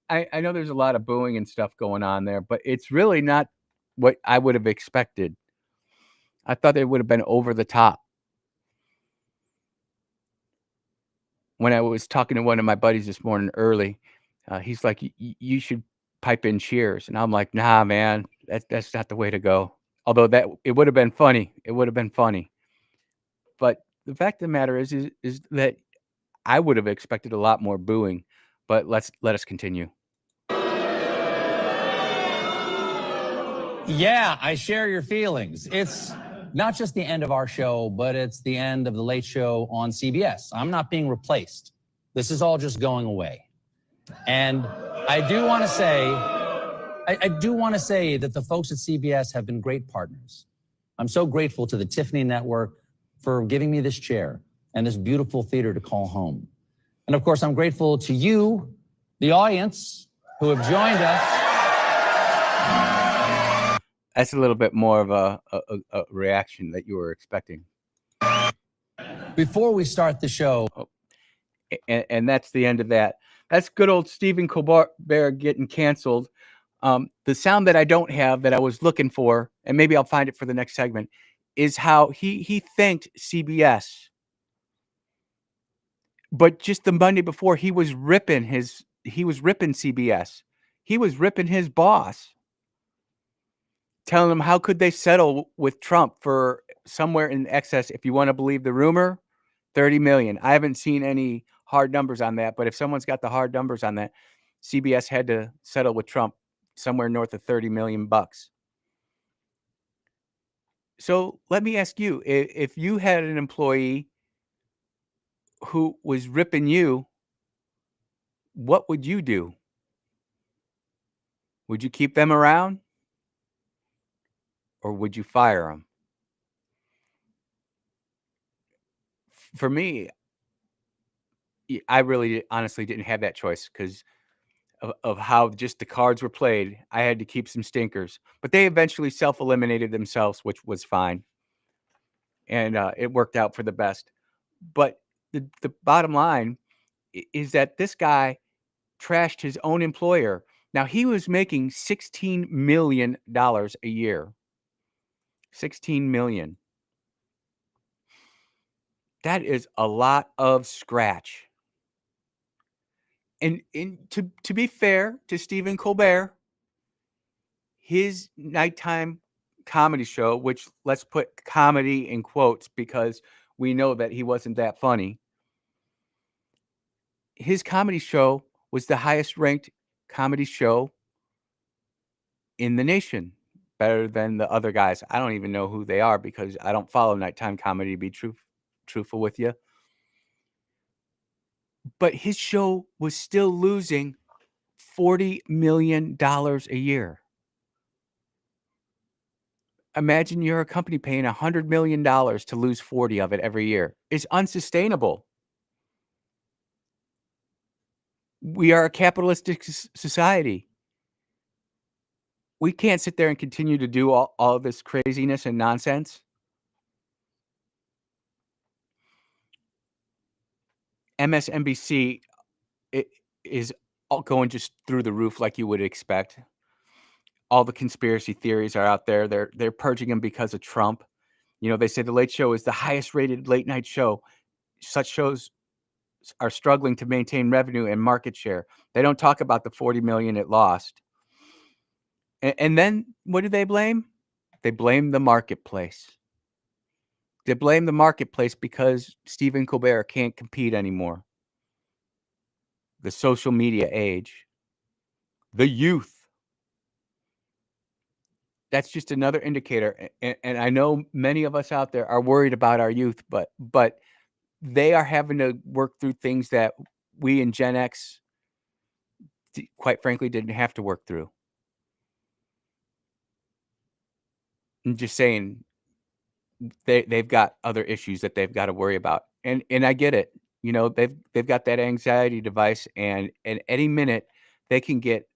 I know there's a lot of booing and stuff going on there, but it's really not what I would have expected. I thought it would have been over the top. When I was talking to one of my buddies this morning early, he's like, you should pipe in cheers. And I'm like, nah, man, that's not the way to go. Although it would have been funny. It would have been funny. But the fact of the matter is that I would have expected a lot more booing. But let us continue. yeah, I share your feelings. It's not just the end of our show, but it's the end of The Late Show on CBS. I'm not being replaced. This is all just going away. And I do want to say, that the folks at CBS have been great partners. I'm so grateful to the Tiffany Network for giving me this chair and this beautiful theater to call home. And of course, I'm grateful to you, the audience, who have joined us. That's a little bit more of a reaction that you were expecting. Before we start the show. And that's the end of that. That's good old Stephen Colbert getting canceled. The sound that I don't have that I was looking for, and maybe I'll find it for the next segment, is how he thanked CBS. But just the Monday before, he was ripping CBS. He was ripping his boss, telling him how could they settle with Trump for somewhere in excess, if you want to believe the rumor, $30 million. I haven't seen any hard numbers on that, but if someone's got the hard numbers on that, CBS had to settle with Trump somewhere north of $30 million. So let me ask you, if you had an employee who was ripping you, what would you do? Would you keep them around? Or would you fire them? For me, I really honestly didn't have that choice because of how just the cards were played. I had to keep some stinkers. But they eventually self-eliminated themselves, which was fine. And it worked out for the best. But the bottom line is that this guy trashed his own employer. Now, he was making $16 million a year. $16 million. That is a lot of scratch. And to be fair to Stephen Colbert, his nighttime comedy show, which let's put comedy in quotes because we know that he wasn't that funny. His comedy show was the highest ranked comedy show in the nation, better than the other guys. I don't even know who they are because I don't follow nighttime comedy, to be truthful with you. But his show was still losing $40 million a year. Imagine you're a company paying $100 million to lose 40 of it every year. It's unsustainable. We are a capitalistic society. We can't sit there and continue to do all this craziness and nonsense. MSNBC is all going just through the roof like you would expect. All the conspiracy theories are out there. They're purging them because of Trump. You know, they say the Late Show is the highest rated late night show. Such shows are struggling to maintain revenue and market share. They don't talk about the 40 million it lost. And then what do they blame? They blame the marketplace. They blame the marketplace because Stephen Colbert can't compete anymore. The social media age. The youth. That's just another indicator. And I know many of us out there are worried about our youth, but they are having to work through things that we in Gen X, quite frankly, didn't have to work through. I'm just saying, they've got other issues that they've got to worry about, and I get it. You know, they've got that anxiety device, and any minute they can get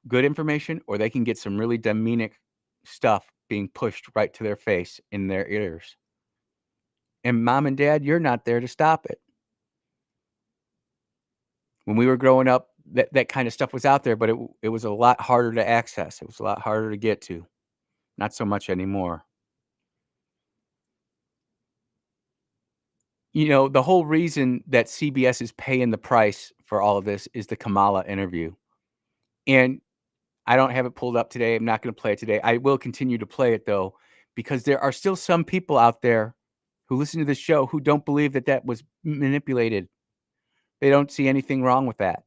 good information or they can get some really demonic stuff being pushed right to their face in their ears. And mom and dad, you're not there to stop it. When we were growing up, that kind of stuff was out there, but it was a lot harder to access. It was a lot harder to get to. Not so much anymore. You know, the whole reason that CBS is paying the price for all of this is the Kamala interview. And I don't have it pulled up today. I'm not going to play it today. I will continue to play it, though, because there are still some people out there who listen to this show who don't believe that was manipulated. They don't see anything wrong with that.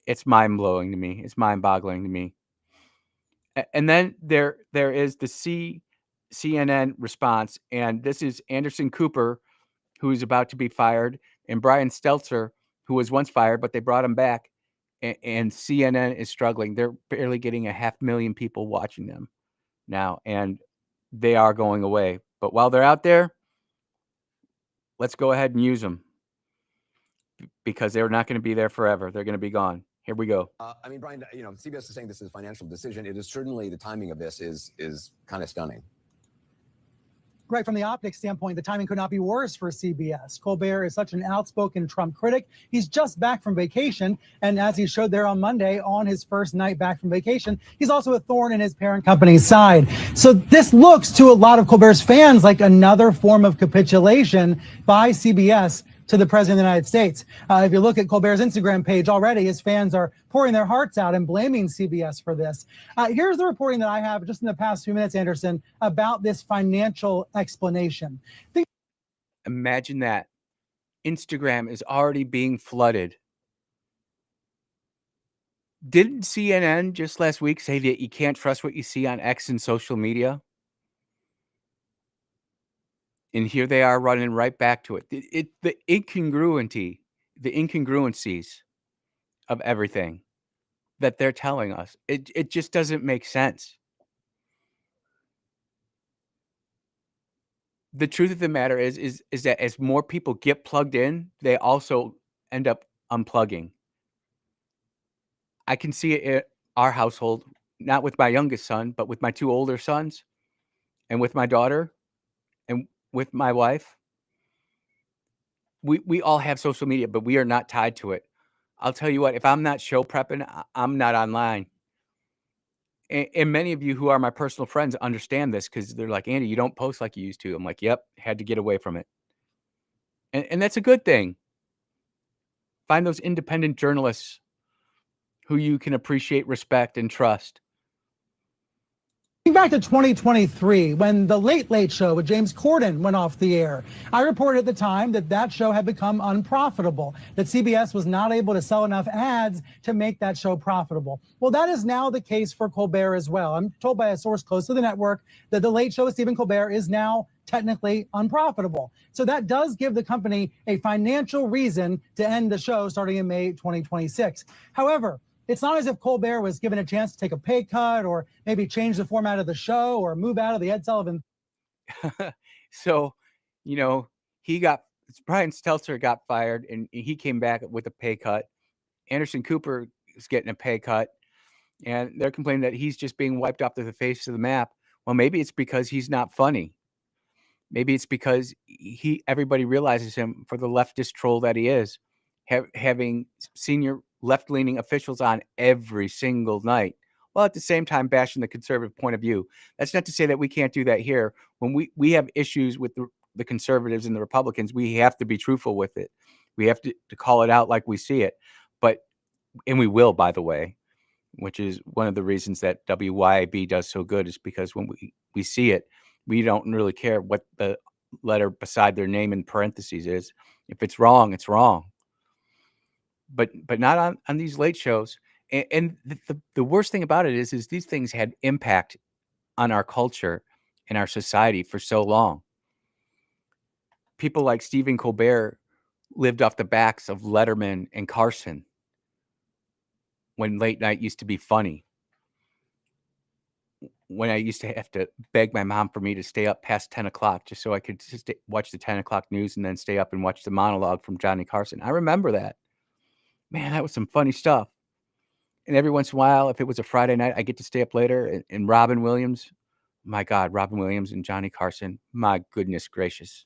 It's mind-blowing to me. It's mind-boggling to me. And then there is the CNN response, and this is Anderson Cooper, who is about to be fired, and Brian Stelter, who was once fired, but they brought him back, and CNN is struggling. They're barely getting 500,000 people watching them now, and they are going away. But while they're out there, let's go ahead and use them because they're not going to be there forever. They're going to be gone. Here we go. I mean, Brian, you know, CBS is saying this is a financial decision. It is certainly, the timing of this is kind of stunning. Right, from the optics standpoint, the timing could not be worse for CBS. Colbert is such an outspoken Trump critic. He's just back from vacation, and as he showed there on Monday, on his first night back from vacation, he's also a thorn in his parent company's side. So this looks to a lot of Colbert's fans like another form of capitulation by CBS to the president of the United States. If you look at Colbert's Instagram page already, his fans are pouring their hearts out and blaming CBS for this. Here's the reporting that I have just in the past few minutes, Anderson, about this financial explanation. Imagine that. Instagram is already being flooded. Didn't CNN just last week say that you can't trust what you see on X and social media? And here they are running right back to it. The incongruencies of everything that they're telling us. It just doesn't make sense. The truth of the matter is that as more people get plugged in, they also end up unplugging. I can see it in our household, not with my youngest son, but with my two older sons and with my daughter and with my wife. We all have social media, but we are not tied to it. I'll tell you what, if I'm not show prepping, I'm not online. And many of you who are my personal friends understand this because they're like, Andy, you don't post like you used to. I'm like, yep, had to get away from it. And that's a good thing. Find those independent journalists who you can appreciate, respect, and trust. Think back to 2023 when the Late Late Show with James Corden went off the air. I reported at the time that that show had become unprofitable, that CBS was not able to sell enough ads to make that show profitable. Well, that is now the case for Colbert as well. I'm told by a source close to the network that the Late Show with Stephen Colbert is now technically unprofitable. So that does give the company a financial reason to end the show starting in May 2026. However, it's not as if Colbert was given a chance to take a pay cut or maybe change the format of the show or move out of the Ed Sullivan. So, you know, Brian Stelter got fired and he came back with a pay cut. Anderson Cooper is getting a pay cut, and they're complaining that he's just being wiped off the face of the map. Well, maybe it's because he's not funny. Maybe it's because everybody realizes him for the leftist troll that he is, having senior left-leaning officials on every single night, while at the same time bashing the conservative point of view. That's not to say that we can't do that here. When we have issues with the conservatives and the Republicans, we have to be truthful with it. We have to call it out like we see it. And we will, by the way, which is one of the reasons that WYAB does so good, is because when we see it, we don't really care what the letter beside their name in parentheses is. If it's wrong, it's wrong. But not on these late shows. And the worst thing about it is these things had impact on our culture and our society for so long. People like Stephen Colbert lived off the backs of Letterman and Carson when late night used to be funny. When I used to have to beg my mom for me to stay up past 10 o'clock just so I could just watch the 10 o'clock news and then stay up and watch the monologue from Johnny Carson. I remember that. Man, that was some funny stuff. And every once in a while, if it was a Friday night, I get to stay up later. And Robin Williams, my God, Robin Williams and Johnny Carson, my goodness gracious.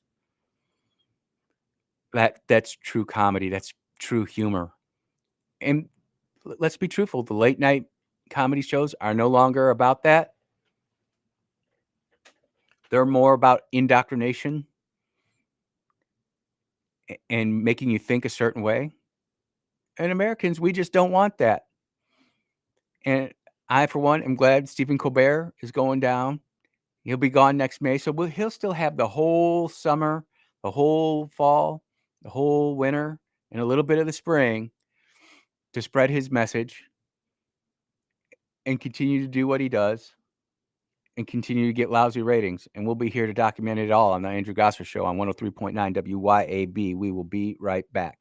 That's true comedy. That's true humor. And let's be truthful. The late night comedy shows are no longer about that. They're more about indoctrination and making you think a certain way. And Americans, we just don't want that. And I, for one, am glad Stephen Colbert is going down. He'll be gone next May. So he'll still have the whole summer, the whole fall, the whole winter, and a little bit of the spring to spread his message and continue to do what he does and continue to get lousy ratings. And we'll be here to document it all on the Andrew Gosser Show on 103.9 WYAB. We will be right back.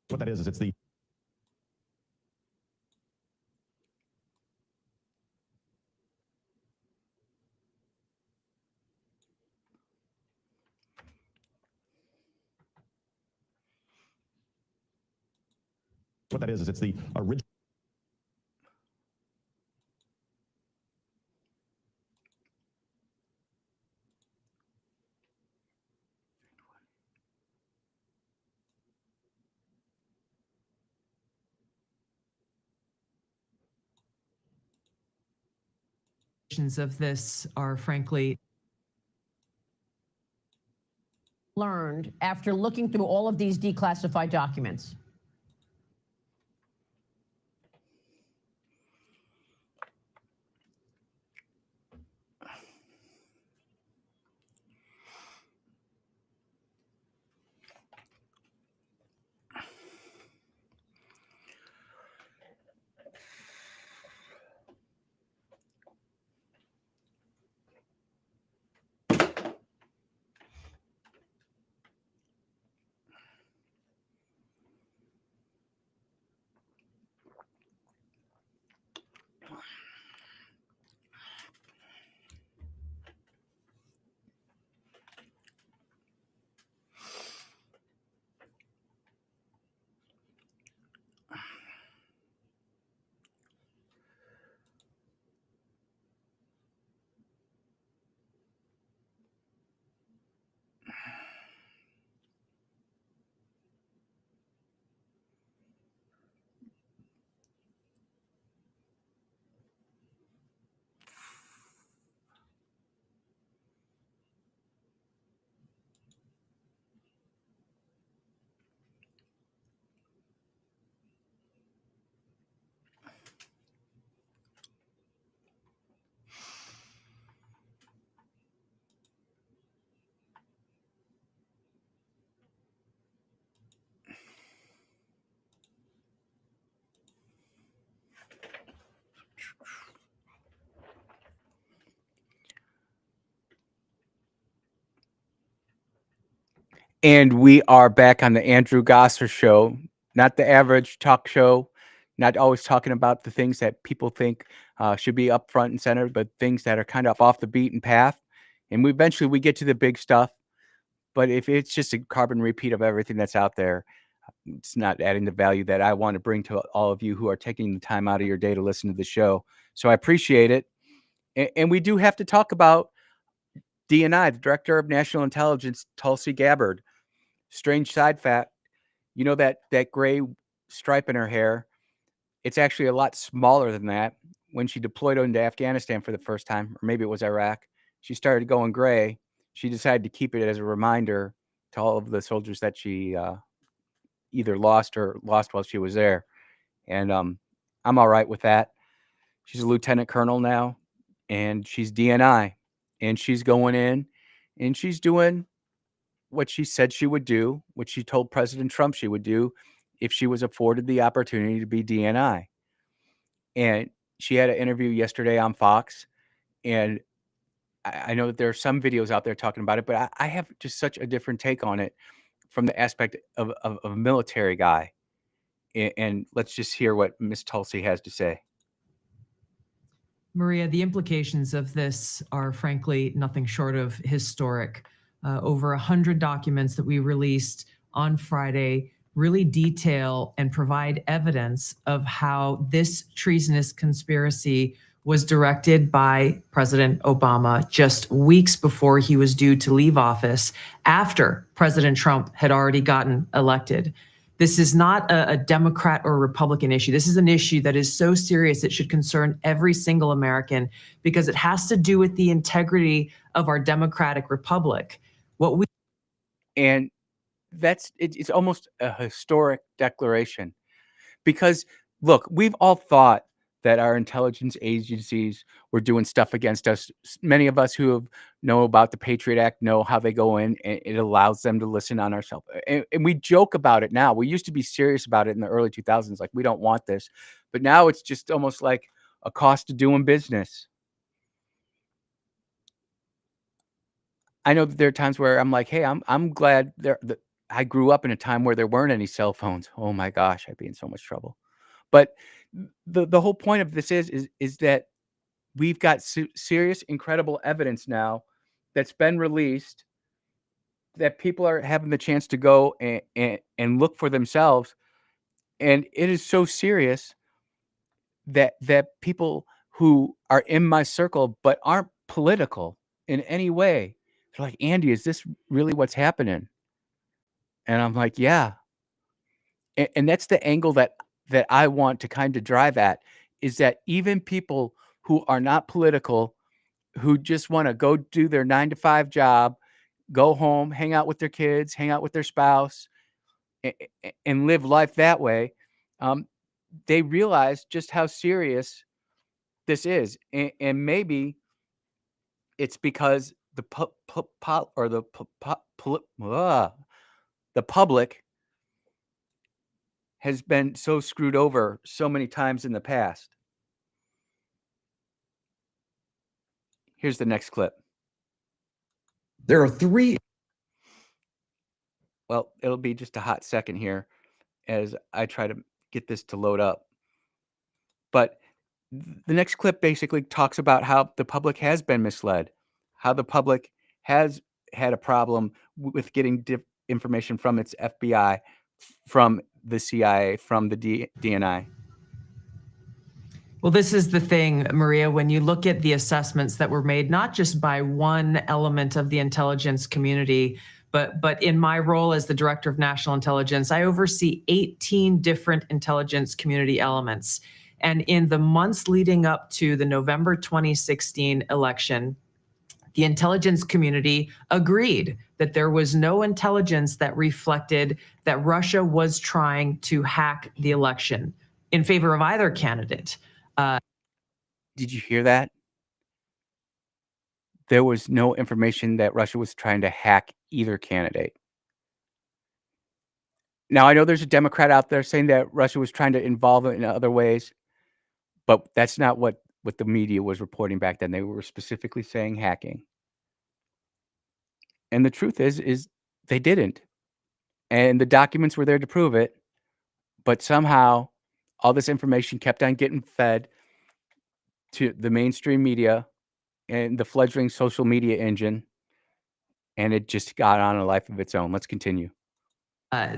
What that is it's the What that is it's the original. Of this are frankly learned after looking through all of these declassified documents? And we are back on the Andrew Gosser show, not the average talk show, not always talking about the things that people think should be up front and center, but things that are kind of off the beaten path. And eventually we get to the big stuff. But if it's just a carbon repeat of everything that's out there, it's not adding the value that I want to bring to all of you who are taking the time out of your day to listen to the show. So I appreciate it. And we do have to talk about DNI, the Director of National Intelligence, Tulsi Gabbard. Strange side fact, you know that gray stripe in her hair, it's actually a lot smaller than that. When she deployed into Afghanistan for the first time, or maybe it was Iraq, she started going gray. She decided to keep it as a reminder to all of the soldiers that she either lost while she was there. And I'm all right with that. She's a lieutenant colonel now, and she's DNI, and she's going in, and she's doing what she said she would do, what she told President Trump she would do if she was afforded the opportunity to be DNI. And she had an interview yesterday on Fox, and I know that there are some videos out there talking about it, but I have just such a different take on it from the aspect of a military guy. And let's just hear what Miss Tulsi has to say. Maria, the implications of this are frankly nothing short of historic. Over 100 documents that we released on Friday really detail and provide evidence of how this treasonous conspiracy was directed by President Obama just weeks before he was due to leave office, after President Trump had already gotten elected. This is not a Democrat or Republican issue. This is an issue that is so serious it should concern every single American, because it has to do with the integrity of our democratic republic. And it's almost a historic declaration, because look, we've all thought that our intelligence agencies were doing stuff against us. Many of us who know about the Patriot Act know how they go in, and it allows them to listen on our cell phone. And we joke about it now. We used to be serious about it in the early 2000s, like, we don't want this. But now it's just almost like a cost of doing business. I know that there are times where I'm like, hey, I'm glad I grew up in a time where there weren't any cell phones. Oh my gosh, I'd be in so much trouble. But the whole point of this is that we've got serious, incredible evidence now that's been released, that people are having the chance to go and look for themselves. And it is so serious that people who are in my circle but aren't political in any way, they're like, Andy, is this really what's happening? And I'm like, yeah. And that's the angle that I want to kind of drive at, is that even people who are not political, who just want to go do their 9 to 5 job, go home, hang out with their kids, hang out with their spouse, and live life that way, they realize just how serious this is. And maybe it's because the the public has been so screwed over so many times in the past. Here's the next clip. There are 3. Well, it'll be just a hot second here as I try to get this to load up. But the next clip basically talks about how the public has been misled, how the public has had a problem with getting information from its FBI, from the CIA, from the DNI. Well, this is the thing, Maria, when you look at the assessments that were made, not just by one element of the intelligence community, but in my role as the Director of National Intelligence, I oversee 18 different intelligence community elements. And in the months leading up to the November 2016 election, the intelligence community agreed that there was no intelligence that reflected that Russia was trying to hack the election in favor of either candidate. Did you hear that? There was no information that Russia was trying to hack either candidate. Now, I know there's a Democrat out there saying that Russia was trying to involve it in other ways, but that's not what the media was reporting back then. They were specifically saying hacking. And the truth is they didn't. And the documents were there to prove it. But somehow all this information kept on getting fed to the mainstream media and the fledgling social media engine, and it just got on a life of its own. Let's continue.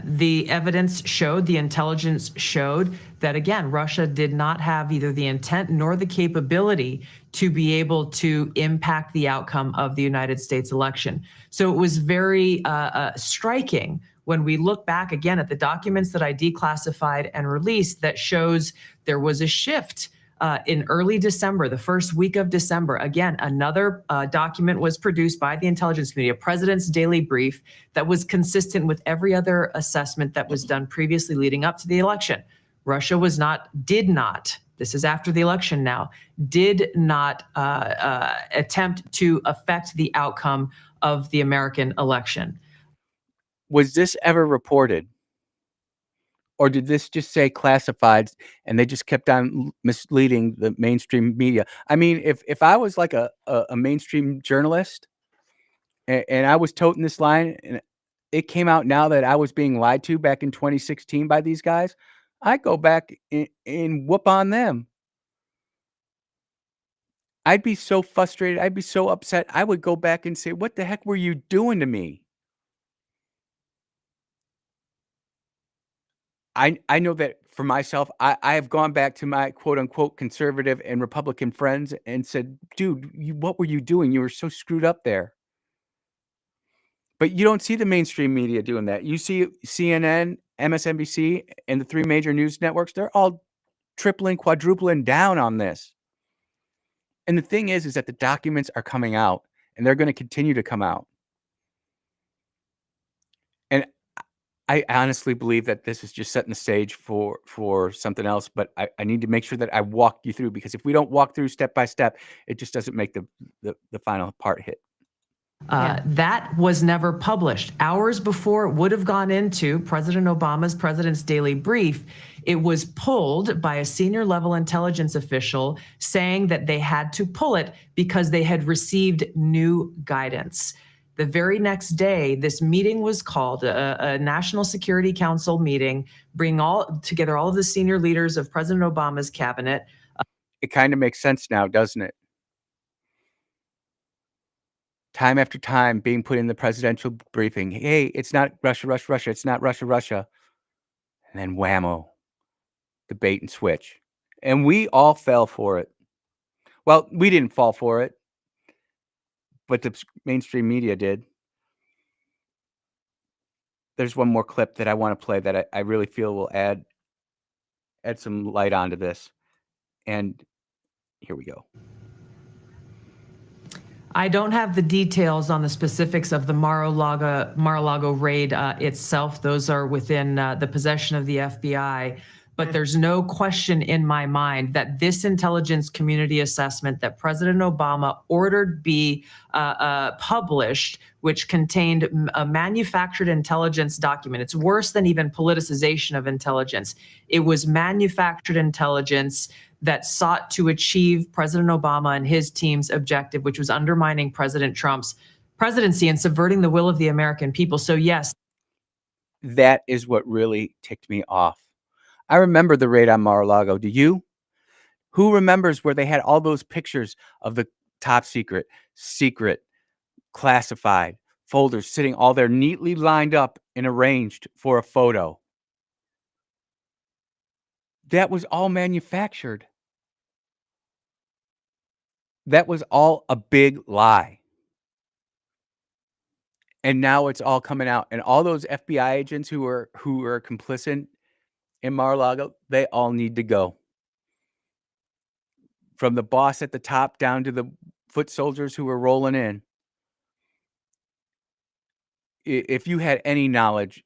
The evidence showed, the intelligence showed that, again, Russia did not have either the intent nor the capability to be able to impact the outcome of the United States election. So it was very striking when we look back again at the documents that I declassified and released that shows there was a shift in early December, the first week of December. Again, another document was produced by the intelligence community, a president's daily brief that was consistent with every other assessment that was done previously leading up to the election. Russia did not, this is after the election now, did not attempt to affect the outcome of the American election. Was this ever reported? Or did this just say classified and they just kept on misleading the mainstream media? I mean, if I was like a mainstream journalist and I was toting this line and it came out now that I was being lied to back in 2016 by these guys, I'd go back and whoop on them. I'd be so frustrated. I'd be so upset. I would go back and say, what the heck were you doing to me? I know that for myself, I have gone back to my quote unquote conservative and Republican friends and said, dude, what were you doing? You were so screwed up there. But you don't see the mainstream media doing that. You see CNN, MSNBC, and the 3 major news networks, they're all tripling, quadrupling down on this. And the thing is that the documents are coming out and they're going to continue to come out. And I honestly believe that this is just setting the stage for something else, but I need to make sure that I walk you through, because if we don't walk through step by step, it just doesn't make the final part hit. That was never published. Hours before it would have gone into President Obama's President's Daily Brief, it was pulled by a senior level intelligence official saying that they had to pull it because they had received new guidance. The very next day, this meeting was called, a National Security Council meeting, bring together all of the senior leaders of President Obama's cabinet. It kind of makes sense now, doesn't it? Time after time being put in the presidential briefing. Hey, it's not Russia, Russia, Russia. It's not Russia, Russia. And then whammo. the bait and switch. And we all fell for it. Well, we didn't fall for it, but the mainstream media did. There's one more clip that I want to play that I really feel will add some light onto this. And here we go. I don't have the details on the specifics of the Mar-a-Lago raid itself. Those are within the possession of the FBI. But there's no question in my mind that this intelligence community assessment that President Obama ordered be published, which contained a manufactured intelligence document. It's worse than even politicization of intelligence. It was manufactured intelligence that sought to achieve President Obama and his team's objective, which was undermining President Trump's presidency and subverting the will of the American people. So yes. That is what really ticked me off. I remember the raid on Mar-a-Lago. Do you? Who remembers where they had all those pictures of the top secret, classified folders sitting all there neatly lined up and arranged for a photo? That was all manufactured. That was all a big lie. And now it's all coming out. And all those FBI agents who are complicit in Mar-a-Lago, they all need to go. From the boss at the top down to the foot soldiers who were rolling in. If you had any knowledge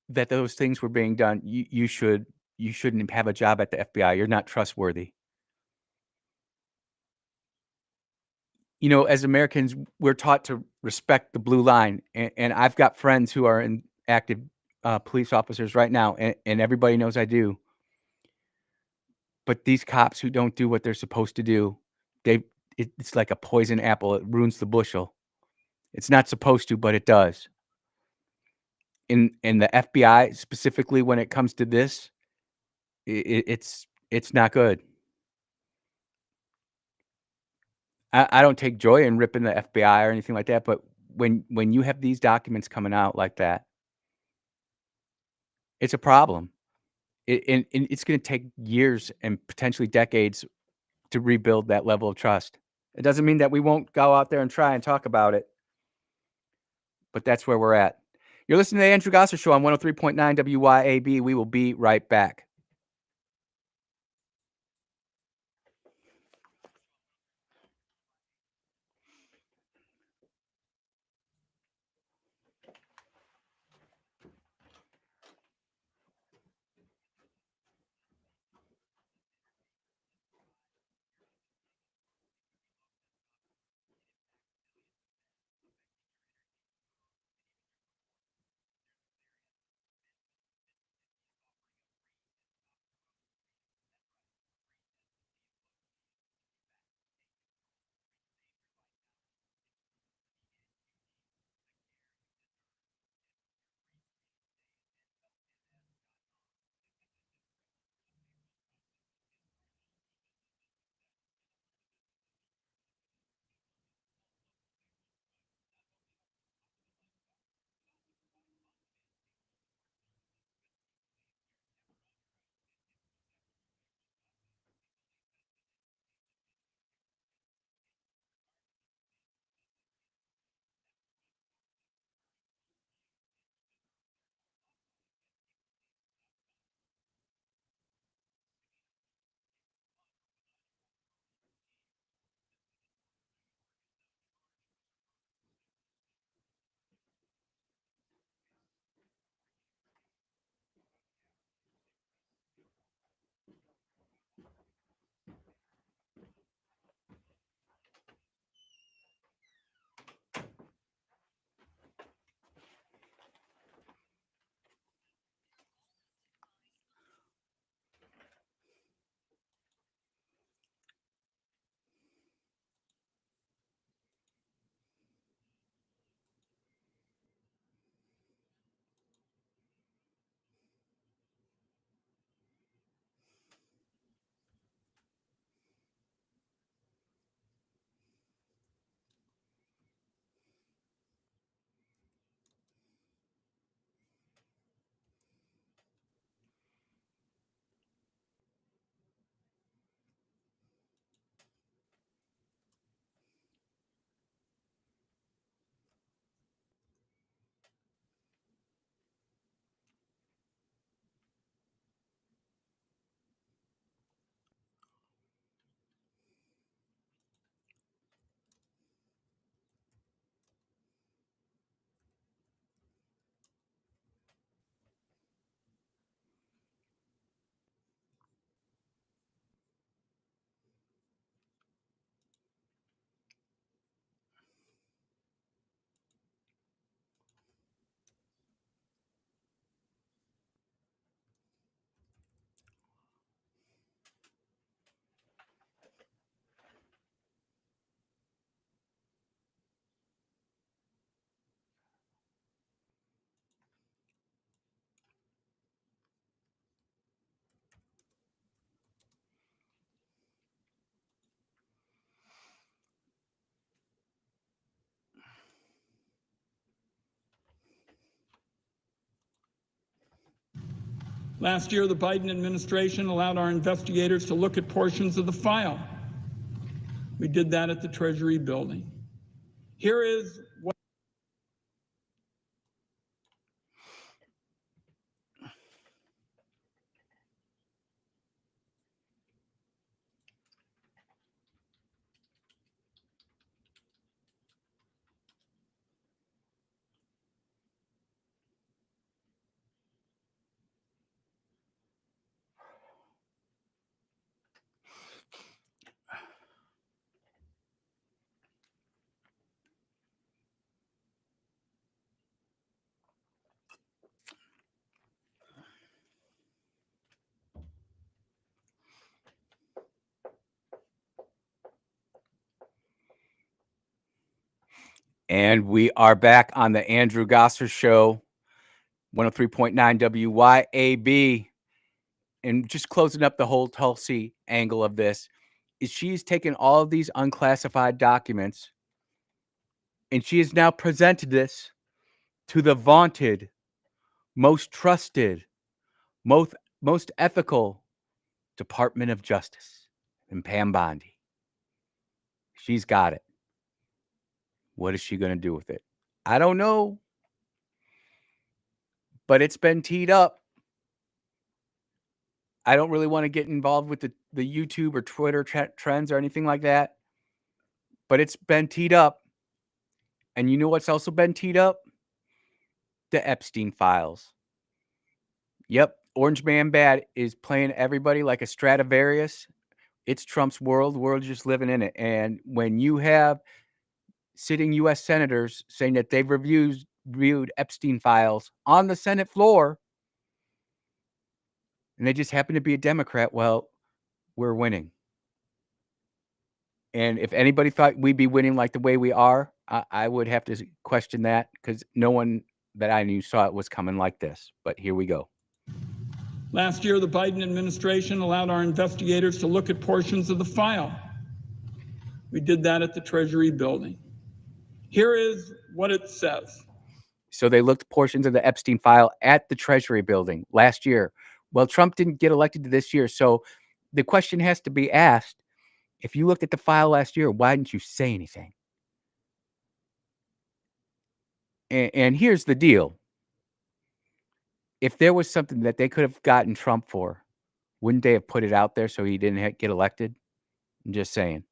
that those things were being done, you shouldn't have a job at the FBI. You're not trustworthy. You know, as Americans, we're taught to respect the blue line, and I've got friends who are in active police officers right now, and everybody knows I do. But these cops who don't do what they're supposed to do, it's like a poison apple. It ruins the bushel. It's not supposed to, but it does. In the FBI, specifically when it comes to this, it's not good. I don't take joy in ripping the FBI or anything like that, but when you have these documents coming out like that, it's a problem. And it's going to take years and potentially decades to rebuild that level of trust. It doesn't mean that we won't go out there and try and talk about it, but that's where we're at. You're listening to the Andrew Gosser Show on 103.9 WYAB. We will be right back. Last year, the Biden administration allowed our investigators to look at portions of the file. We did that at the Treasury building. Here is what And we are back on the Andrew Gosser Show, 103.9 WYAB. And just closing up the whole Tulsi angle of this is she's taken all of these unclassified documents and she has now presented this to the vaunted, most trusted, most ethical Department of Justice and Pam Bondi. She's got it. What is she going to do with it? I don't know. But it's been teed up. I don't really want to get involved with the YouTube or Twitter trends or anything like that. But it's been teed up. And you know what's also been teed up? The Epstein files. Yep. Orange Man Bad is playing everybody like a Stradivarius. It's Trump's world. We're just living in it. And when you have sitting U.S. senators saying that they've reviewed Epstein files on the Senate floor, and they just happen to be a Democrat, well, we're winning. And if anybody thought we'd be winning like the way we are, I would have to question that, because no one that I knew saw it was coming like this. But here we go. last year, the Biden administration allowed our investigators to look at portions of the file. We did that at the Treasury building. Here is what it says. So they looked portions of the Epstein file at the Treasury building last year. Well, Trump didn't get elected this year. So the question has to be asked, if you looked at the file last year, why didn't you say anything? And here's the deal. If there was something that they could have gotten Trump for, wouldn't they have put it out there so he didn't get elected? I'm just saying.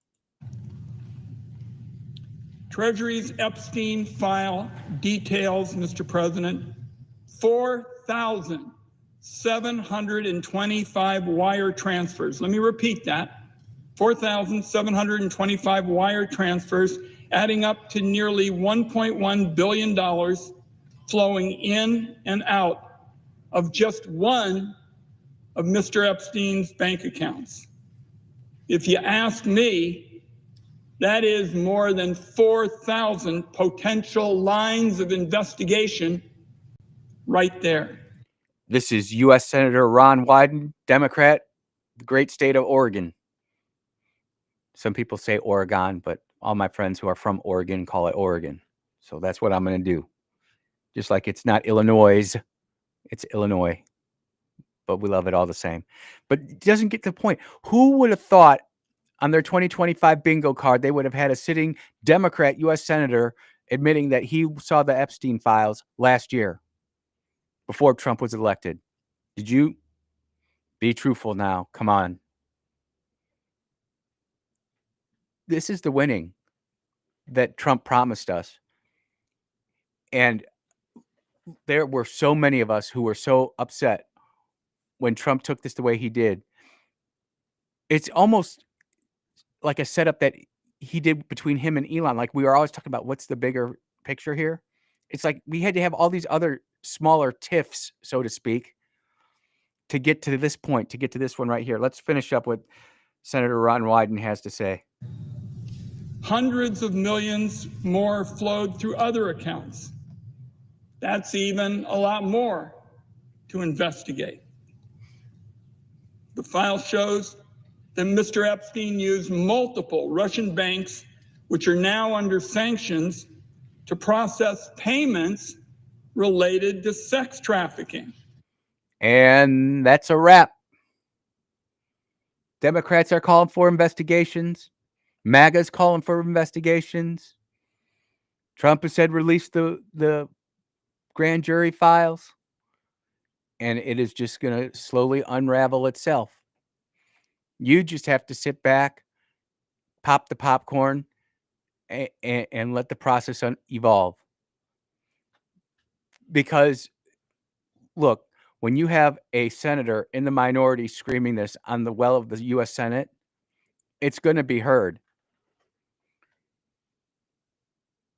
Treasury's Epstein file details, Mr. President, 4,725 wire transfers. Let me repeat that. 4,725 wire transfers, adding up to nearly $1.1 billion flowing in and out of just one of Mr. Epstein's bank accounts. If you ask me, that is more than 4,000 potential lines of investigation right there. This is U.S. Senator Ron Wyden, Democrat, the great state of Oregon. Some people say Oregon, but all my friends who are from Oregon call it Oregon. So that's what I'm going to do. Just like it's not Illinois, it's Illinois. But we love it all the same. But it doesn't get to the point. Who would have thought on their 2025 bingo card they would have had a sitting Democrat U.S. Senator admitting that he saw the Epstein files last year before Trump was elected? Did you? Be truthful now. Come on. This is the winning that Trump promised us. And there were so many of us who were so upset when Trump took this the way he did. It's almost like a setup that he did between him and Elon. Like, we were always talking about what's the bigger picture here. It's like we had to have all these other smaller tiffs, so to speak, to get to this point, to get to this one right here. Let's finish up what Senator Ron Wyden has to say. Hundreds of millions more flowed through other accounts. That's even a lot more to investigate. The file shows that Mr. Epstein used multiple Russian banks, which are now under sanctions, to process payments related to sex trafficking. And that's a wrap. Democrats are calling for investigations. MAGA's calling for investigations. Trump has said release the grand jury files. And it is just going to slowly unravel itself. You just have to sit back, pop the popcorn, and let the process evolve. Because, look, when you have a senator in the minority screaming this on the well of the U.S. Senate, it's going to be heard.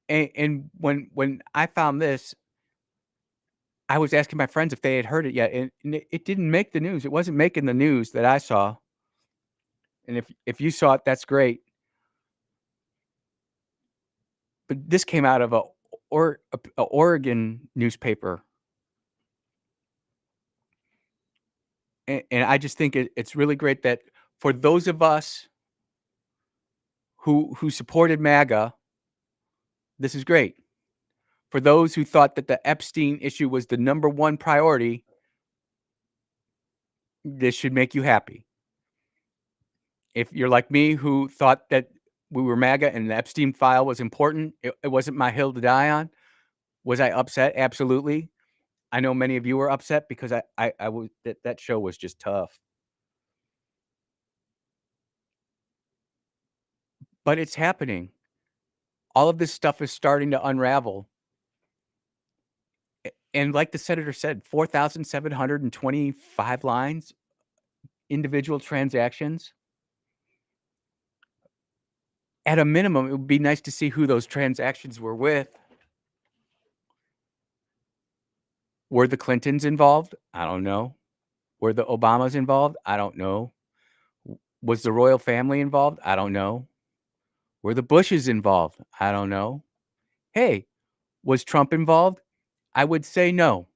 And when I found this, I was asking my friends if they had heard it yet, and it didn't make the news. It wasn't making the news that I saw. And if you saw it, that's great. But this came out of a Oregon newspaper. And I just think it's really great that for those of us who supported MAGA, this is great. For those who thought that the Epstein issue was the number one priority, this should make you happy. If you're like me, who thought that we were MAGA and the Epstein file was important, it wasn't my hill to die on. Was I upset? Absolutely. I know many of you were upset because I was that show was just tough. But it's happening. All of this stuff is starting to unravel. And like the senator said, 4,725 lines, individual transactions. At a minimum, it would be nice to see who those transactions were with. Were the Clintons involved? I don't know. Were the Obamas involved? I don't know. Was the royal family involved? I don't know. Were the Bushes involved? I don't know. Hey, was Trump involved? I would say no.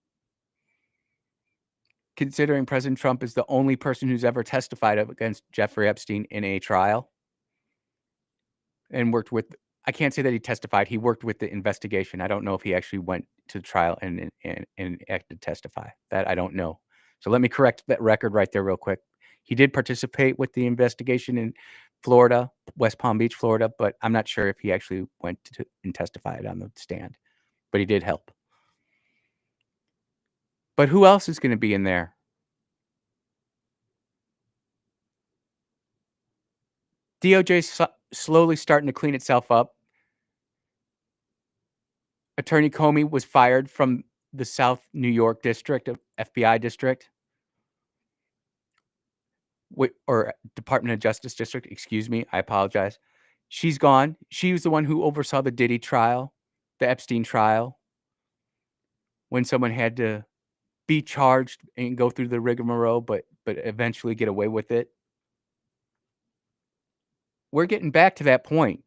Considering President Trump is the only person who's ever testified against Jeffrey Epstein in a trial and worked with, I can't say that he testified. He worked with the investigation. I don't know if he actually went to the trial and acted testify. That I don't know. So let me correct that record right there real quick. He did participate with the investigation in Florida, West Palm Beach, Florida, but I'm not sure if he actually went to and testified on the stand. But he did help. But who else is going to be in there? DOJ's slowly starting to clean itself up. Attorney Comey was fired from the South New York district of FBI district, or Department of Justice district. Excuse me. I apologize. She's gone. She was the one who oversaw the Diddy trial, the Epstein trial, when someone had to be charged and go through the rigmarole, but eventually get away with it. We're getting back to that point.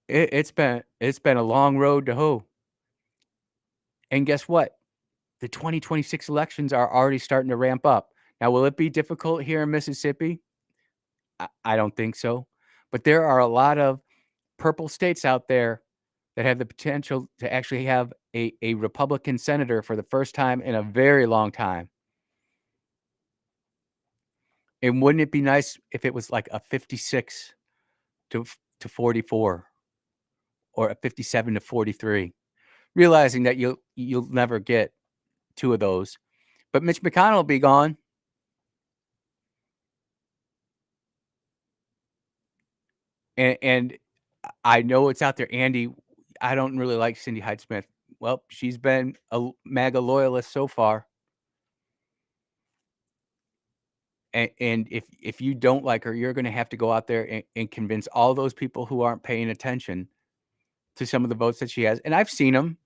It's been a long road to hoe. And guess what? The 2026 elections are already starting to ramp up. Now, will it be difficult here in Mississippi? I don't think so. But there are a lot of purple states out there that have the potential to actually have a Republican senator for the first time in a very long time. And wouldn't it be nice if it was like a 56 to 44 or a 57 to 43? Realizing that you'll never get two of those. But Mitch McConnell will be gone. And I know it's out there, Andy. I don't really like Cindy Hyde-Smith. Well, she's been a MAGA loyalist so far. And if you don't like her, you're going to have to go out there and convince all those people who aren't paying attention to some of the votes that she has. And I've seen them.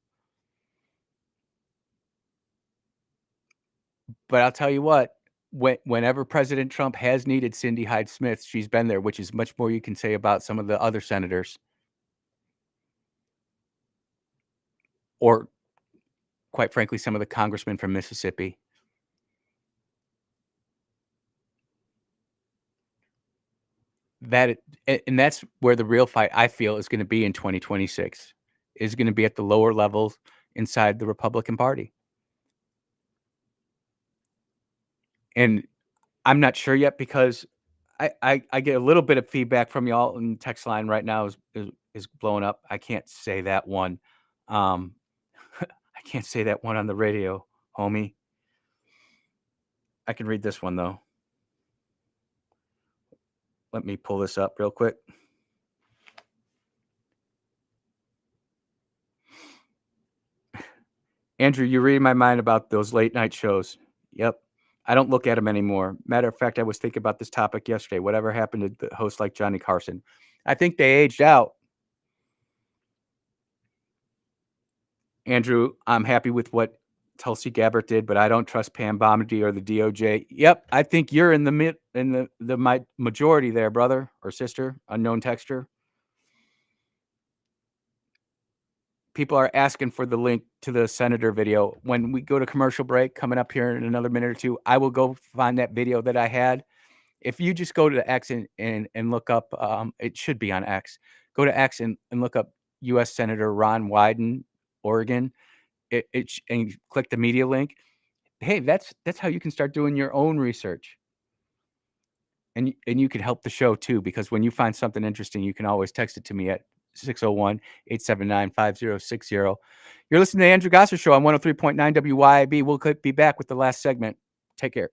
But I'll tell you what, whenever President Trump has needed Cindy Hyde-Smith, she's been there, which is much more you can say about some of the other senators. Or, quite frankly, some of the congressmen from Mississippi. And that's where the real fight, I feel, is going to be in 2026, is going to be at the lower levels inside the Republican Party. And I'm not sure yet because I get a little bit of feedback from y'all, and text line right now is blowing up. I can't say that one. I can't say that one on the radio, homie. I can read this one though. Let me pull this up real quick. Andrew, you're reading my mind about those late night shows. Yep. I don't look at them anymore. Matter of fact, I was thinking about this topic yesterday. Whatever happened to the hosts like Johnny Carson? I think they aged out. Andrew, I'm happy with what Tulsi Gabbard did, but I don't trust Pam Bondi or the DOJ. Yep, I think you're in the majority there, brother or sister, unknown texture. People are asking for the link to the senator video. When we go to commercial break, coming up here in another minute or two, I will go find that video that I had. If you just go to X and look up, it should be on X. Go to X and look up U.S. Senator Ron Wyden, Oregon. And click the media link. Hey, that's how you can start doing your own research. And you can help the show too, because when you find something interesting, you can always text it to me at 601-879-5060. You're listening to the Andrew Gosser Show on 103.9 WYAB. We'll be back with the last segment. Take care.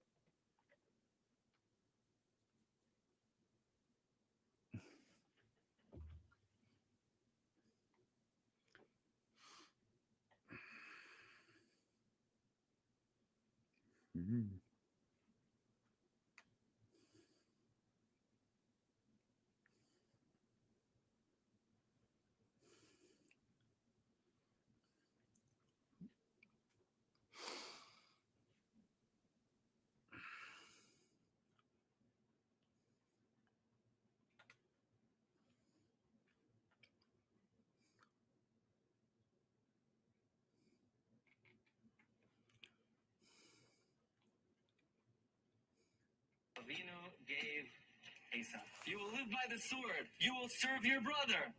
Mm-hmm. Gave Asa, "You will live by the sword. You will serve your brother."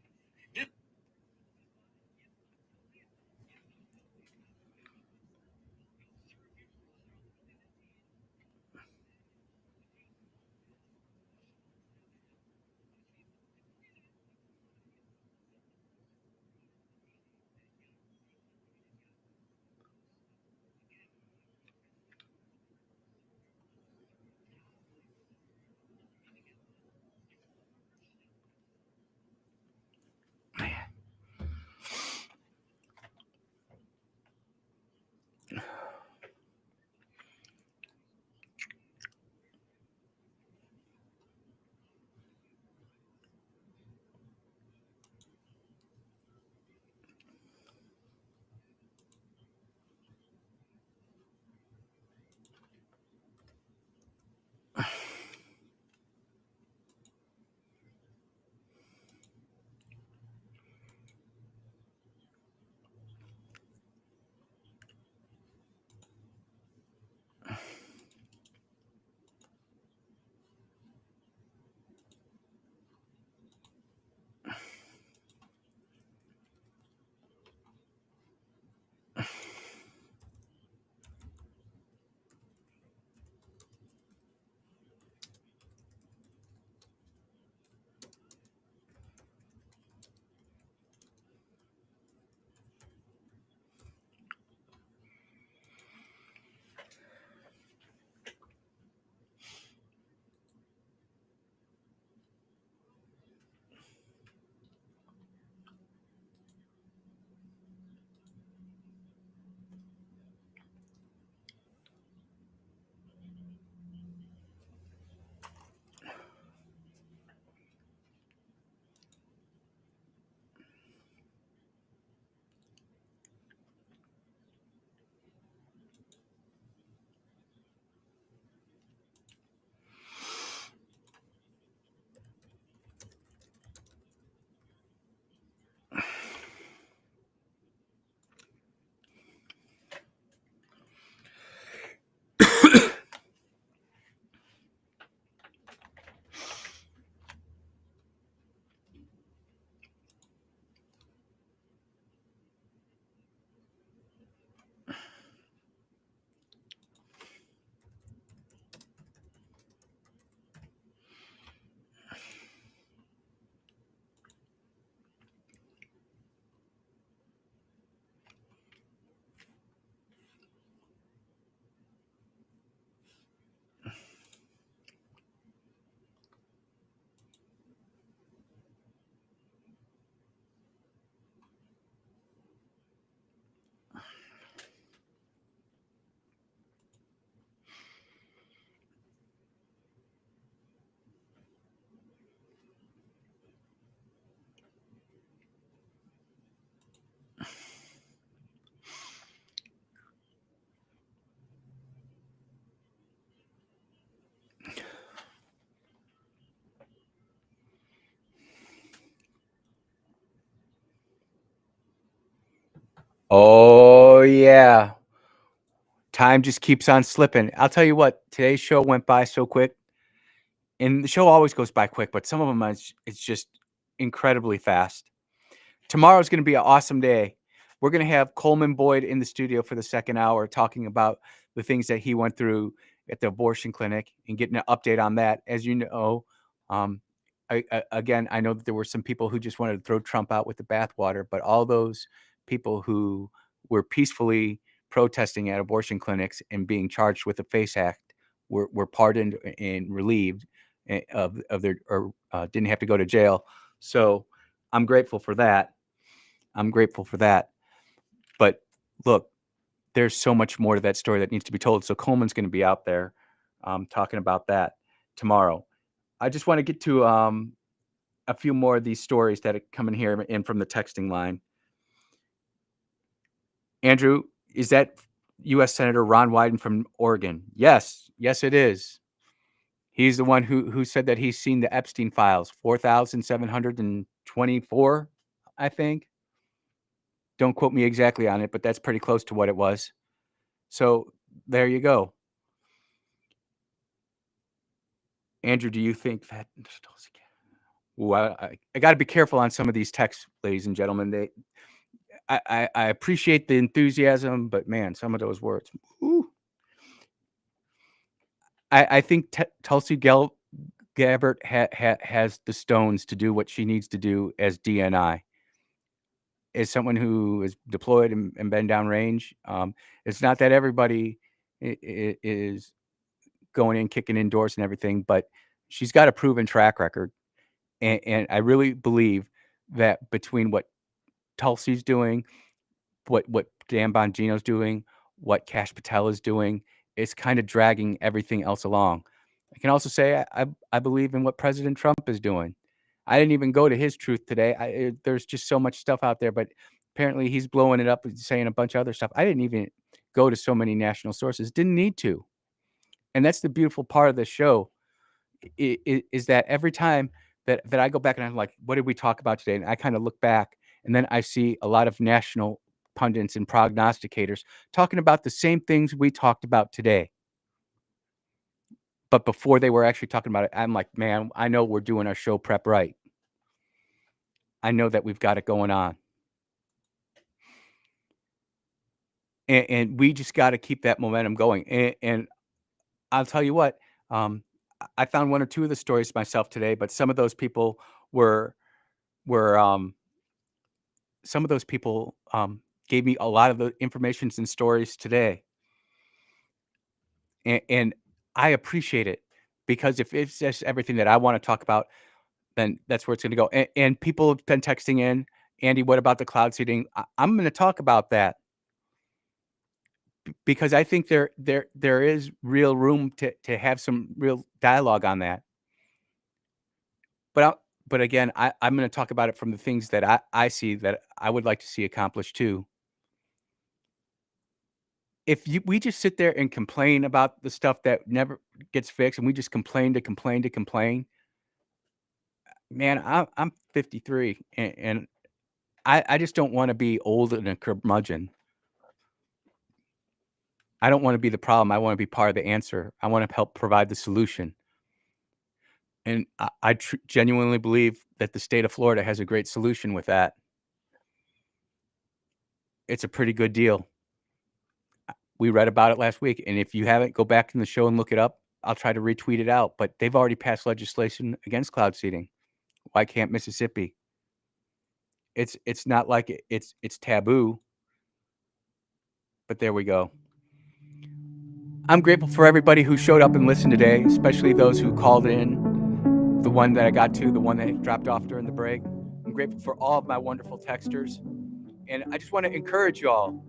Oh, yeah. Time just keeps on slipping. I'll tell you what, today's show went by so quick. And the show always goes by quick, but some of them, it's just incredibly fast. Tomorrow's going to be an awesome day. We're going to have Coleman Boyd in the studio for the second hour talking about the things that he went through at the abortion clinic and getting an update on that. As you know, again, I know that there were some people who just wanted to throw Trump out with the bathwater, but all those people who were peacefully protesting at abortion clinics and being charged with the FACE Act were pardoned and relieved of their, or didn't have to go to jail. So I'm grateful for that. But look, there's so much more to that story that needs to be told. So Coleman's going to be out there talking about that tomorrow. I just want to get to a few more of these stories that are coming here in from the texting line. Andrew, is that U.S. Senator Ron Wyden from Oregon? Yes, it is. He's the one who said that he's seen the Epstein files, 4,724, I think. Don't quote me exactly on it, but that's pretty close to what it was. So there you go. Andrew, do you think that? Ooh, I got to be careful on some of these texts, ladies and gentlemen. I appreciate the enthusiasm, but man, some of those words. Ooh. I think Tulsi Gabbard has the stones to do what she needs to do as DNI. As someone who is deployed and been downrange, it's not that everybody is going in, kicking indoors and everything, but she's got a proven track record. And I really believe that between what Tulsi's doing, what Dan Bongino's doing, what Kash Patel is doing, it's kind of dragging everything else along. I can also say I believe in what President Trump is doing. I didn't even go to his truth today. There's just so much stuff out there, but apparently he's blowing it up and saying a bunch of other stuff. I didn't even go to so many national sources. Didn't need to. And that's the beautiful part of the show is that every time that I go back and I'm like, what did we talk about today? And I kind of look back and then I see a lot of national pundits and prognosticators talking about the same things we talked about today. But before they were actually talking about it, I'm like, man, I know we're doing our show prep right. I know that we've got it going on. And we just got to keep that momentum going. And I'll tell you what, I found one or two of the stories myself today, but some of those people were some of those people gave me a lot of the informations and stories today. And I appreciate it because if it's just everything that I want to talk about, then that's where it's going to go. And people have been texting in, Andy, what about the cloud seeding? I'm going to talk about that because I think there is real room to have some real dialogue on that. But again, I'm going to talk about it from the things that I see that I would like to see accomplished too. If we just sit there and complain about the stuff that never gets fixed and we just complain, man, I'm 53 and I just don't want to be old and a curmudgeon. I don't want to be the problem. I want to be part of the answer. I want to help provide the solution. And I genuinely believe that the state of Florida has a great solution with that. It's a pretty good deal. We read about it last week. And if you haven't, go back in the show and look it up. I'll try to retweet it out. But they've already passed legislation against cloud seeding. Why can't Mississippi? It's not like it's taboo. But there we go. I'm grateful for everybody who showed up and listened today, especially those who called in, the one that I got to, the one that dropped off during the break. I'm grateful for all of my wonderful texters. And I just want to encourage y'all.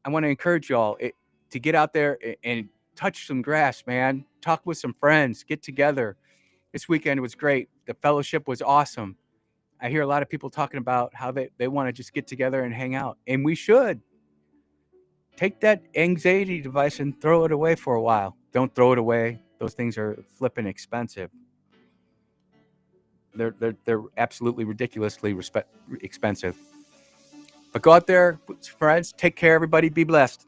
To get out there and touch some grass, man. Talk with some friends. Get together. This weekend was great. The fellowship was awesome. I hear a lot of people talking about how they want to just get together and hang out. And we should. Take that anxiety device and throw it away for a while. Don't throw it away. Those things are flipping expensive. They're absolutely ridiculously expensive. But go out there with your friends. Take care, everybody. Be blessed.